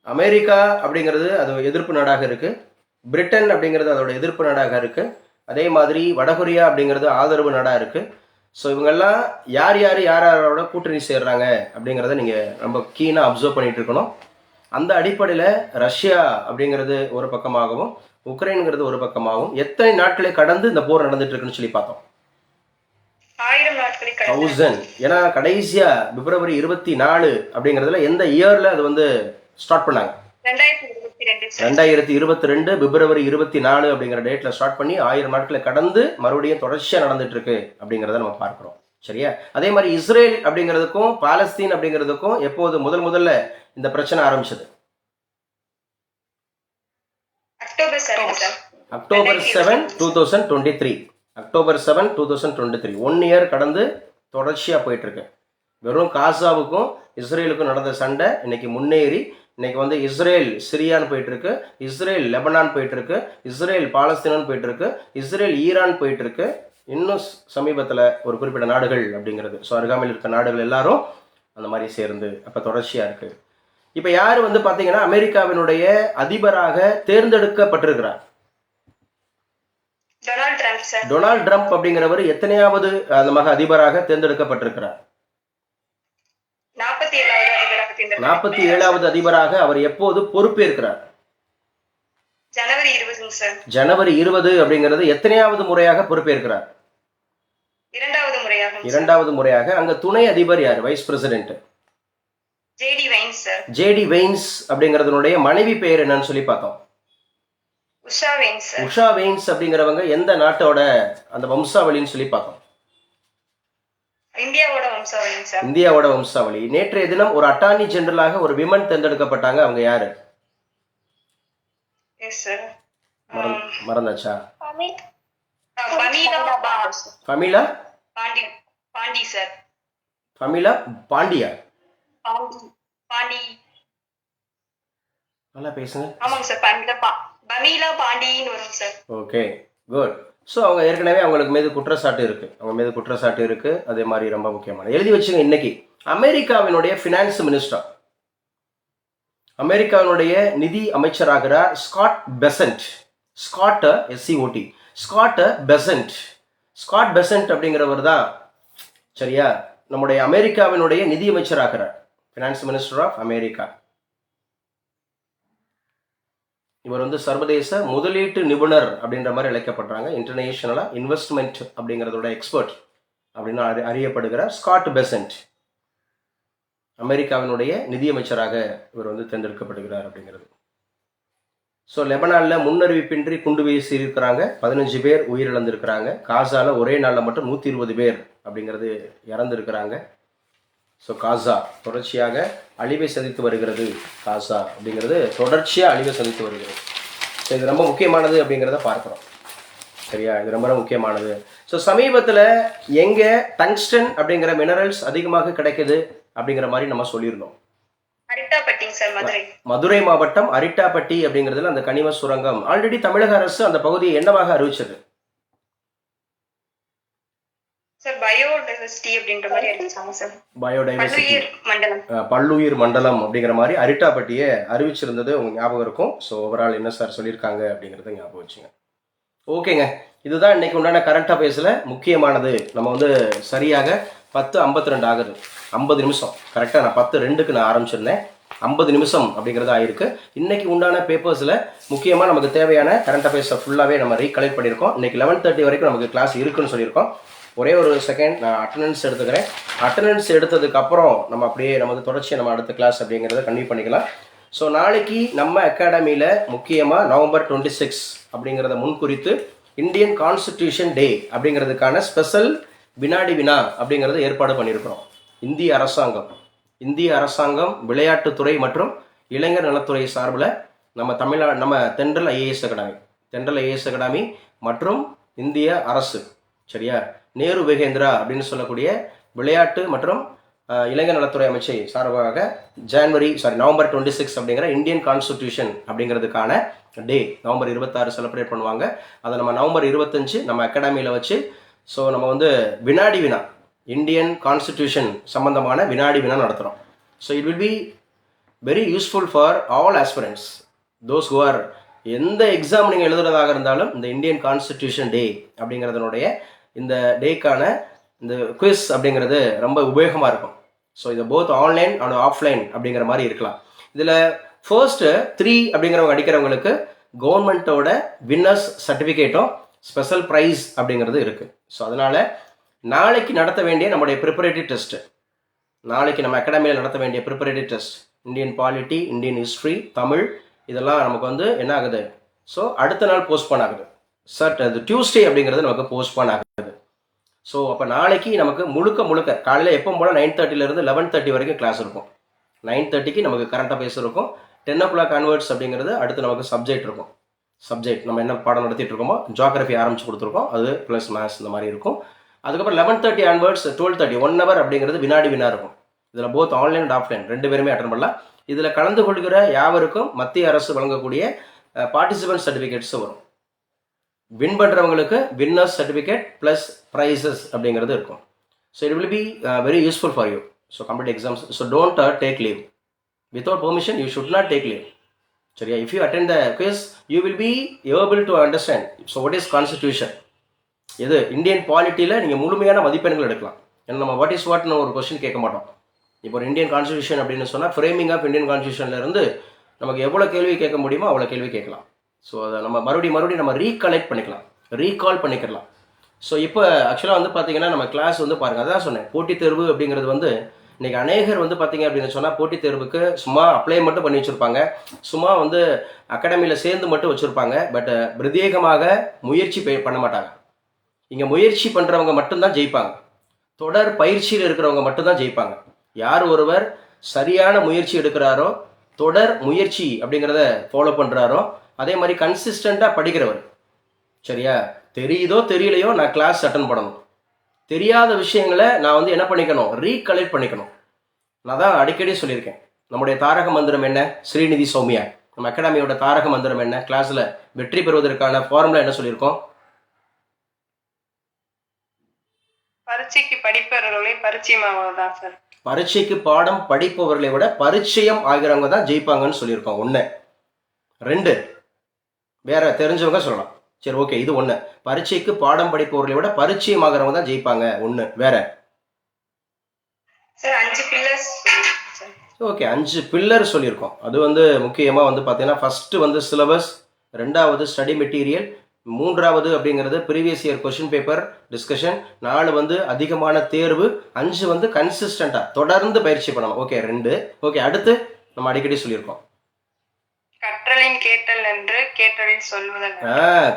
அமெரிக்கா அப்படிங்கிறது அது எதிர்ப்பு நாடாக இருக்குது. பிரிட்டன் அப்படிங்கிறது அதோட எதிர்ப்பு நாடாக இருக்குது. அதே மாதிரி வடகொரியா அப்படிங்கிறது ஆதரவு நாடாக இருக்குது. ஸோ இவங்கெல்லாம் யாரோட கூட்டணி சேர்றாங்க அப்படிங்கிறத நீங்கள் ரொம்ப கீனாக அப்சர்வ் பண்ணிட்டு இருக்கணும். அந்த அடிப்படையில் ரஷ்யா அப்படிங்கிறது ஒரு பக்கமாகவும் உக்ரைனுங்கிறது ஒரு பக்கமாகவும் எத்தனை நாட்களை கடந்து இந்த போர் நடந்துட்டு இருக்குன்னு சொல்லி பார்த்தோம். 1000. ஏன்னா கடைசியா பிப்ரவரி 24 அப்படிங்கிறதுல எந்த இயர்ல அது வந்து ஸ்டார்ட் பண்ணாங்க? 2022 பிப்ரவரி 24 அப்படிங்கிற டேட்ல ஸ்டார்ட் பண்ணி 1000 நாட்களை கடந்து மறுபடியும் தொடர்ச்சியா நடந்துட்டு இருக்கு அப்படிங்கிறத நம்ம பார்க்கிறோம், சரியா? அதே மாதிரி இஸ்ரேல் அப்படிங்கிறதுக்கும் பாலஸ்தீன் அப்படிங்கிறதுக்கும் எப்போது முதல்ல இந்த பிரச்சனை ஆரம்பிச்சது? அக்டோபர் 7, 2023. அக்டோபர் 7, 2023. 1 இயர் கடந்து தொடர்ச்சியா போயிட்டு இருக்கு. வெறும் காசாவுக்கும் இஸ்ரேலுக்கும் நடந்த சண்டை இன்னைக்கு முன்னேறி இன்னைக்கு வந்து இஸ்ரேல் சிரியான்னு போயிட்டு இருக்கு, இஸ்ரேல் லெபனான் போயிட்டு இருக்கு, இஸ்ரேல் பாலஸ்தீனான்னு போயிட்டு இருக்கு, இஸ்ரேல் ஈரான் போயிட்டு இருக்கு. இன்னும் சமீபத்தில் ஒரு குறிப்பிட்ட நாடுகள் அப்படிங்கிறது. ஸோ அருகாமையில் இருக்க நாடுகள் எல்லாரும் அந்த மாதிரி சேர்ந்து அப்போ தொடர்ச்சியாக இருக்கு. இப்போ யார் வந்து பார்த்தீங்கன்னா அமெரிக்காவினுடைய அதிபராக தேர்ந்தெடுக்கப்பட்டிருக்கிறார்? டொனால்ட் ட்ரம்ப் அப்படிங்கிறவர் எத்தனையாவது அந்த மக அதிபராக தேர்ந்தெடுக்கப்பட்டிருக்கிறார்? 47வது அதிபராக அவர் எப்போது பொறுப்பேற்கிறார்? ஜனவரி 20ங்க சார். ஜனவரி 20 அப்படிங்கிறது எத்தனையாவது முறையாக பொறுப்பேற்கிறார்? 2வது முறையாகும் சார். 2வது முறையாக. அங்க துணை அதிபர் யார்? Vice president JD Vance sir. JD Vance அப்படிங்கிறதுனுடைய மனைவி பெயர் என்னன்னு சொல்லி பார்த்தோம். Usha Vance sir. Usha Vance அப்படிங்கிறவங்க எந்த நாட்டோட அந்த வம்சாவளின்னு சொல்லி பார்த்தோம். இந்தியாவோட வம்சாவளிங்க சார். இந்தியாவோட வம்சாவளி. நேற்றைய தினம் ஒரு அட்டார்னி ஜெனரலாக ஒரு விமன் தேர்ந்தெடுக்கப்பட்டாங்க. அவங்க யாரு? Yes sir. மறந்தாச்சா? பமீலா ஃபமிலா பாண்டி சார். ஃபமிலா பாண்டியா. பாண்டி. நல்லா பேசுங்க. ஆமாங்க சார். பமீலா பாண்டின்னு வரும் சார். Okay, good. ஸோ அவங்க ஏற்கனவே அவங்களுக்கு மீது குற்றச்சாட்டு இருக்கு. அவங்க மீது குற்றச்சாட்டு இருக்கு. அதே மாதிரி ரொம்ப முக்கியமான எழுதி வச்சுங்க. இன்னைக்கு அமெரிக்காவினுடைய ஃபினான்ஸ் மினிஸ்டர், அமெரிக்காவினுடைய நிதி அமைச்சராகிறார் Scott Bessent. Scott SCOT Scott Bessent. Scott Bessent அப்படிங்கிறவர் தான் சரியா நம்முடைய அமெரிக்காவினுடைய நிதி அமைச்சராகிறார், ஃபினான்ஸ் மினிஸ்டர் ஆஃப் அமெரிக்கா. இவர் வந்து சர்வதேச முதலீட்டு நிபுணர் அப்படின்ற மாதிரி அழைக்கப்படுறாங்க. இன்டர்நேஷனலா இன்வெஸ்ட்மெண்ட் அப்படிங்கிறதோட எக்ஸ்பர்ட் அப்படின்னு அறியப்படுகிறார் ஸ்காட் பெசன்ட். அமெரிக்காவினுடைய நிதியமைச்சராக இவர் வந்து தேர்ந்தெடுக்கப்படுகிறார் அப்படிங்கிறது. ஸோ லெபனானில் முன்னறிவிப்பின்றி குண்டு வீசி இருக்கிறாங்க. 15 பேர் உயிரிழந்திருக்கிறாங்க. காசால ஒரே நாளில் மட்டும் 120 பேர் அப்படிங்கிறது இறந்துருக்கிறாங்க. ஸோ காசா தொடர்ச்சியாக அழிவை சந்தித்து வருகிறது. காசா அப்படிங்கிறது தொடர்ச்சியாக அழிவை சந்தித்து வருகிறது. ஸோ இது ரொம்ப முக்கியமானது அப்படிங்கிறத பார்க்குறோம். சரியா, இது ரொம்ப முக்கியமானது. ஸோ சமீபத்தில் எங்கே டங்ஸ்டன் அப்படிங்கிற மினரல்ஸ் அதிகமாக கிடைக்குது அப்படிங்கிற மாதிரி நம்ம சொல்லியிருந்தோம். அரிட்டாப்பட்டிங்க சார், மதுரை. மதுரை மாவட்டம் அரிட்டாப்பட்டி அப்படிங்கிறதுல அந்த கனிம சுரங்கம். ஆல்ரெடி தமிழக அரசு அந்த பகுதியை என்னவாக அறிவிச்சது? சார் பயோடைவர்சிட்டி அப்படின்ற மாதிரி அறிவிச்சாங்க சார். பயோடைவர்சிட்டி பல்லுயிர் மண்டலம் அப்படிங்கிற மாதிரி அரிட்டாப்பட்டியை அறிவிச்சிருந்தது உங்களுக்கு ஞாபகம் இருக்கும். ஸோ ஓவரால் என்ன சார் சொல்லியிருக்காங்க அப்படிங்கிறத ஞாபகம் வச்சுங்க. ஓகேங்க, இதுதான் இன்னைக்கு உண்டான கரண்ட் அஃபேர்ஸில் முக்கியமானது. நம்ம வந்து சரியாக 10:52 ஆகுது. 50 நிமிஷம் கரெக்டாக. நான் 10:02க்கு நான் ஆரம்பிச்சிருந்தேன். 50 நிமிஷம் அப்படிங்கிறது ஆயிருக்கு. இன்னைக்கு உண்டான பேப்பர்ஸில் முக்கியமாக நமக்கு தேவையான கரண்ட் அஃபேர்ஸை ஃபுல்லாகவே நம்ம ரீகலெக்ட் பண்ணியிருக்கோம். இன்னைக்கு 11:30 வரைக்கும் நமக்கு கிளாஸ் இருக்குன்னு சொல்லியிருக்கோம். ஒரே ஒரு செகண்ட் நான் அட்டண்டன்ஸ் எடுத்துக்கிறேன். அட்டண்டன்ஸ் எடுத்ததுக்கப்புறம் நம்ம அப்படியே நமக்கு தொடர்ச்சியாக நம்ம அடுத்த கிளாஸ் அப்படிங்கிறத கன்டினியூ பண்ணிக்கலாம். ஸோ நாளைக்கு நம்ம அகாடமியில் முக்கியமாக நவம்பர் 26 அப்படிங்கிறத முன்குறித்து இந்தியன் கான்ஸ்டிடியூஷன் டே அப்படிங்கிறதுக்கான ஸ்பெஷல் வினாடி வினா அப்படிங்கிறத ஏற்பாடு பண்ணியிருக்கிறோம். இந்திய அரசாங்கம் விளையாட்டுத்துறை மற்றும் இளைஞர் நலத்துறை சார்பில் நம்ம தென்றல் ஐஏஎஸ் அகாடமி மற்றும் இந்திய அரசு சரியா நேரு விகேந்திரா அப்படின்னு சொல்லக்கூடிய விளையாட்டு மற்றும் இளைஞர் நலத்துறை அமைச்சை சார்பாக நவம்பர் 26 அப்படிங்கிற இந்தியன் கான்ஸ்டிடியூஷன் அப்படிங்கிறதுக்கான டே நவம்பர் 26 செலிப்ரேட் பண்ணுவாங்க. அதை நம்ம நவம்பர் 25 நம்ம அகாடமியில் வச்சு ஸோ நம்ம வந்து வினாடி வினா இந்தியன் கான்ஸ்டிடியூஷன் சம்பந்தமான வினாடி வினா நடத்துகிறோம். So it will be very useful for all aspirants those who are எந்த எக்ஸாம் நீங்கள் எழுதுறதாக இருந்தாலும் இந்த இந்தியன் கான்ஸ்டிடியூஷன் டே அப்படிங்கிறதுனுடைய இந்த டேக்கான இந்த குவிஸ் அப்படிங்கிறது ரொம்ப உபயோகமாக இருக்கும். ஸோ இது போத் ஆன்லைன் அண்ட் ஆஃப்லைன் அப்படிங்கிற மாதிரி இருக்கலாம். இதில் ஃபர்ஸ்ட் 3 அப்படிங்கிறவங்க அடிக்கிறவங்களுக்கு கவர்மெண்ட்டோட வின்னர்ஸ் சர்டிஃபிகேட்டும் ஸ்பெஷல் ப்ரைஸ் அப்படிங்கிறது இருக்குது. ஸோ அதனால் நாளைக்கு நடத்த வேண்டிய நம்முடைய ப்ரிப்பரேட்டரி டெஸ்ட்டு, நாளைக்கு நம்ம அகாடமியில் நடத்த வேண்டிய preparatory test Indian polity, Indian history, Tamil இதெல்லாம் நமக்கு வந்து என்ன ஆகுது? ஸோ அடுத்த நாள் போஸ்ட்போன் ஆகுது. அது டியூஸ்டே அப்படிங்கிறது நமக்கு போஸ்ட்போன் ஆகுது. ஸோ அப்போ நாளைக்கு நமக்கு முழுக்க காலையில் எப்போ போல் 9:30 11:30 வரைக்கும் கிளாஸ் இருக்கும். 9:30க்கு நமக்கு கரண்ட் அஃபேர்ஸ் இருக்கும். 10 o'clock onwards அப்படிங்கிறது அடுத்து நமக்கு சப்ஜெக்ட் இருக்கும். சப்ஜெக்ட் நம்ம என்ன பாடம் நடத்திட்டு இருக்கோமோ ஜியோகிராஃபி ஆரம்பிச்சு கொடுத்துருக்கோம், அது ப்ளஸ் மேத்ஸ் இந்த மாதிரி இருக்கும். அதுக்கப்புறம் 11:30 onwards 12:30 1 hour அப்படிங்கிறது வினாடி வினா இருக்கும். இதில் போத் ஆன்லைன் அண்ட் ஆஃப்லைன் 2 பேருமே அட்டன் பண்ணலாம். இதில் கலந்து கொள்கிற யாவருக்கும் மத்திய அரசு வழங்கக்கூடிய பார்ட்டிசிபென்ட் சர்டிஃபிகேட்ஸ் வரும். வின் பண்ணுறவங்களுக்கு வின்னர்ஸ் சர்டிஃபிகேட் ப்ளஸ் ப்ரைஸஸ் அப்படிங்கிறது இருக்கும். So it will be very useful for you. So competitive exams. So don't take leave without permission. You should not take leave. சரியா? if you attend the quiz you will be able to understand so what is constitution. இது Indian பாலிட்டியில் நீங்கள் முழுமையான மதிப்பெண்கள் எடுக்கலாம். ஏன்னா நம்ம what is வாட்னு ஒரு question கேட்க மாட்டோம். இப்போ ஒரு இந்தியன் கான்ஸ்டியூஷன் அப்படின்னு சொன்னால் ஃப்ரேமிங் ஆஃப் இந்தியன் கான்ஸ்டியூஷன்லேருந்து நமக்கு எவ்வளோ கேள்வி கேட்க முடியுமோ அவ்வளோ கேள்வி கேட்கலாம். ஸோ அதை நம்ம மறுபடியும் நம்ம ரீகலெக்ட் பண்ணிக்கலாம், ரீகால் பண்ணிக்கலாம். ஸோ இப்போ ஆக்சுவலாக வந்து பார்த்தீங்கன்னா நம்ம கிளாஸ் வந்து பாருங்கள், அதான் சொன்னேன், போட்டித் தேர்வு அப்படிங்கிறது வந்து இன்றைக்கி அநேகர் வந்து பார்த்தீங்க அப்படின்னு சொன்னால் போட்டித் தேர்வுக்கு சும்மா அப்ளை மட்டும் பண்ணி வச்சுருப்பாங்க, சும்மா வந்து அகாடமியில் சேர்ந்து மட்டும் வச்சுருப்பாங்க. பட் பிரத்யேகமாக முயற்சி பண்ண மாட்டாங்க. இங்கே முயற்சி பண்ணுறவங்க மட்டும்தான் ஜெயிப்பாங்க, தொடர் பயிற்சியில் இருக்கிறவங்க மட்டும்தான் ஜெயிப்பாங்க. யார் ஒருவர் சரியான முயற்சி எடுக்கிறாரோ, தொடர் முயற்சி அப்படிங்கிறத ஃபாலோ பண்ணுறாரோ, அதே மாதிரி கன்சிஸ்டண்ட்டாக படிக்கிறவர், சரியா, தெரியுதோ தெரியலையோ நான் கிளாஸ் அட்டன் பண்ணணும், தெரியாத விஷயங்களை நான் வந்து என்ன பண்ணிக்கணும், ரீகலெக்ட் பண்ணிக்கணும். நான் தான் அடிக்கடி சொல்லியிருக்கேன், நம்முடைய தாரக மந்திரம் என்ன, ஸ்ரீநிதி சௌமியா, நம்ம அகாடமியோட தாரக மந்திரம் என்ன, கிளாஸில் வெற்றி பெறுவதற்கான ஃபார்முலா என்ன சொல்லியிருக்கோம்? பரீட்சைக்கு படிப்பவர்களை பரிச்சயமாவதுதான் சார். பரீட்சைக்கு பாடம் படிப்பவர்களை விட பரிச்சயம் ஆகிறவங்க தான் ஜெயிப்பாங்கன்னு சொல்லியிருக்கோம். 1. 2 வேற தெரிஞ்சவங்க சொல்லலாம். சரி, ஓகே, இது 1. பரீட்சைக்கு பாடம் படிப்பவர்களை விட பரிச்சயம் ஆகிறவங்க தான் ஜெயிப்பாங்க. 1 வேற சார் 5 பில்லர்ஸ். ஓகே, 5 பில்லர் சொல்லியிருக்கோம். அது வந்து முக்கியமாக வந்து பார்த்தீங்கன்னா ஃபர்ஸ்ட் வந்து சிலபஸ், 2வது ஸ்டடி மெட்டீரியல், 3வது அப்படிங்கிறது previous year question paper discussion, 4 வந்து அதிகமான தேர்வு, 5 வந்து கன்சிஸ்டண்ட்டாக தொடர்ந்து பயிற்சி பண்ணணும். ஓகே 2. ஓகே, அடுத்து நம்ம அடிக்கடி சொல்லியிருக்கோம், கற்றலின் கேட்டல் என்று கேட்டலில் சொல்வதன்.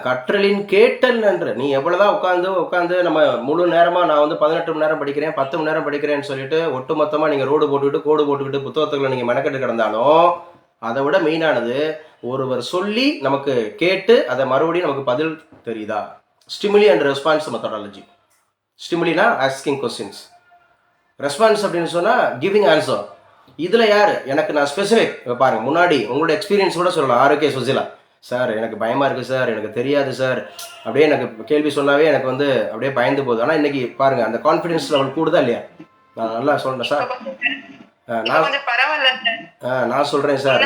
கற்றலின் கேட்டல் நன்று. நீ எவ்வளோதான் உட்காந்து நம்ம முழு நேரமாக நான் வந்து 18 மணி நேரம் படிக்கிறேன், 10 மணி நேரம் படிக்கிறேன்னு சொல்லிட்டு ஒட்டுமொத்தமாக நீங்கள் ரோடு போட்டுக்கிட்டு கோடு போட்டுக்கிட்டு புத்தகத்துக்குள்ள நீங்கள் மெனக்கெட்டு கிடந்தாலும் அதை விட மெயினானது ஒருவர் சொல்லி நமக்கு கேட்டு அதை மறுபடியும் நமக்கு பதில் தெரியுதா. Stimuli and response methodology. ஸ்டிமுலினா ஆஸ்கிங் கொஸ்டின்ஸ், ரெஸ்பான்ஸ் அப்படின்னு சொன்னால் கிவிங் ஆன்சர். இதில் யார் எனக்கு நான் ஸ்பெசிஃபிக் பாருங்க, முன்னாடி உங்களோட எக்ஸ்பீரியன்ஸ் கூட சொல்லலாம். ஆரோக்கிய சுசிலா சார், எனக்கு பயமாக இருக்குது சார், எனக்கு தெரியாது சார், அப்படியே எனக்கு கேள்வி சொன்னாவே எனக்கு வந்து அப்படியே பயந்து போகுது. ஆனால் இன்னைக்கு பாருங்க அந்த கான்ஃபிடென்ஸ் லெவல் கூடுதா இல்லையா? நான் நல்லா சொல்கிறேன் சார், நான் சொல்கிறேன் சார்,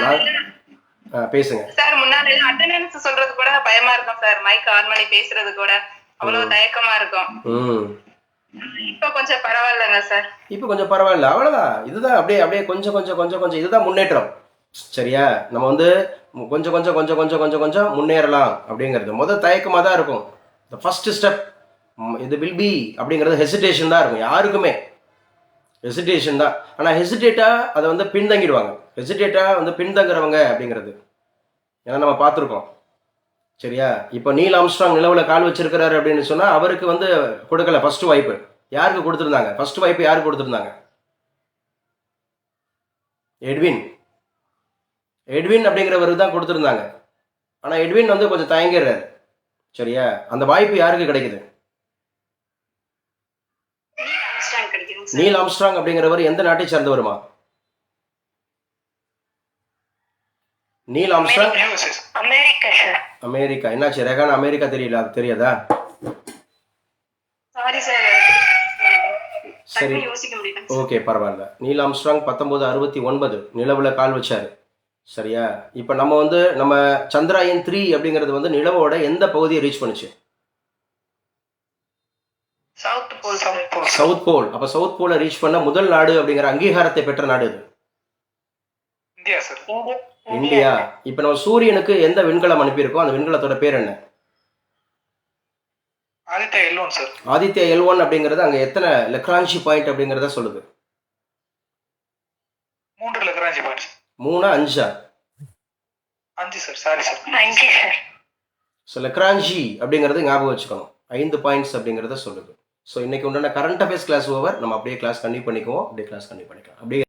நான் பேசுங்க சார். முன்னாடி அட்டெண்டன்ஸ் சொல்றது கூட பயமா இருக்கும் சார், மைக் ஆன் பண்ணி பேசுறது கூட அவ்வளவு தயக்கமா இருக்கும். இப்ப கொஞ்சம் பரவாயில்லைங்க சார், இப்போ கொஞ்சம் பரவாயில்ல, அவ்வளோதான். இதுதான் அப்படியே கொஞ்சம் இதுதான் முன்னேற்றம். சரியா, நம்ம வந்து கொஞ்சம் முன்னேறலாம் அப்படிங்கிறது முதல் தயக்கமாக தான் இருக்கும். இந்த ஃபர்ஸ்ட் ஸ்டெப் இது வில் பி அப்படிங்கிறது ஹெசிடேஷன் தான் இருக்கும், யாருக்குமே ஹெசிடேஷன் தான். ஆனால் ஹெசிடேட்டாக அதை வந்து பின்தங்கிடுவாங்க, ஹெசிடேட்டாக வந்து பின்தங்குறவங்க அப்படிங்கிறது ஏன்னா நம்ம பார்த்துருக்கோம். சரியா, இப்போ நீல் ஆம்ஸ்ட்ராங் நிலவில் கால் வச்சிருக்கிறாரு அப்படின்னு சொன்னால் அவருக்கு வந்து கொடுக்கல ஃபர்ஸ்ட் வாய்ப்பு. யாருக்கு கொடுத்துருந்தாங்க ஃபர்ஸ்ட் வாய்ப்பு? யாருக்கு கொடுத்துருந்தாங்க? எட்வின் அப்படிங்கிறவருக்கு தான் கொடுத்துருந்தாங்க. ஆனால் எட்வின் வந்து கொஞ்சம் தயங்கிடுறாரு. சரியா, அந்த வாய்ப்பு யாருக்கு கிடைக்குது? நீல் ஆம்ஸ்ட்ராங் அப்படிங்கிறவர் எந்த நாட்டை சேர்ந்தவருமா? Neil Armstrong America. என்னாச்சு ரெகான், அமெரிக்கா தெரியல, அது தெரியாதா? சரி, ஓகே, பரவாயில்ல. நீல் ஆம்ஸ்ட்ராங் 1969 நிலவுல கால் வச்சாரு. சரியா, இப்போ நம்ம வந்து நம்ம சந்திராயன் 3 அப்படிங்கிறது வந்து நிலவோட எந்த பகுதியை ரீச் பண்ணுச்சு? South pole. அப்ப சவுத் போல ரீச் பண்ண முதல் நாடு அப்படிங்கிற அங்கீகாரத்தை பெற்ற நாடு இது இந்தியா. இப்ப நம்ம சூரியனுக்கு எந்த விண்கலம் அனுப்பியிருக்கோம், அந்த விண்கலத்தோட பேர் என்ன? ஆதித்யா L1 அப்படிங்கிறது அங்க எத்தனை லெக்ரான்ஜி பாயிண்ட் அப்படிங்கறத சொல்லுது? 3 Lagrange points. 3 5 5 sir, sorry sir, 5 sir. So Lagrange அப்படிங்கிறது ஞாபகம் வச்சுக்கணும், 5 பாயிண்ட்ஸ் அப்படிங்கிறத சொல்லுது. ஸோ இன்னைக்கு உண்டான கரண்ட் அஃபேர்ஸ் கிளாஸ் ஓவர். நம்ம அப்படியே கிளாஸ் கண்டினியூ பண்ணிக்குவோம், அப்படியே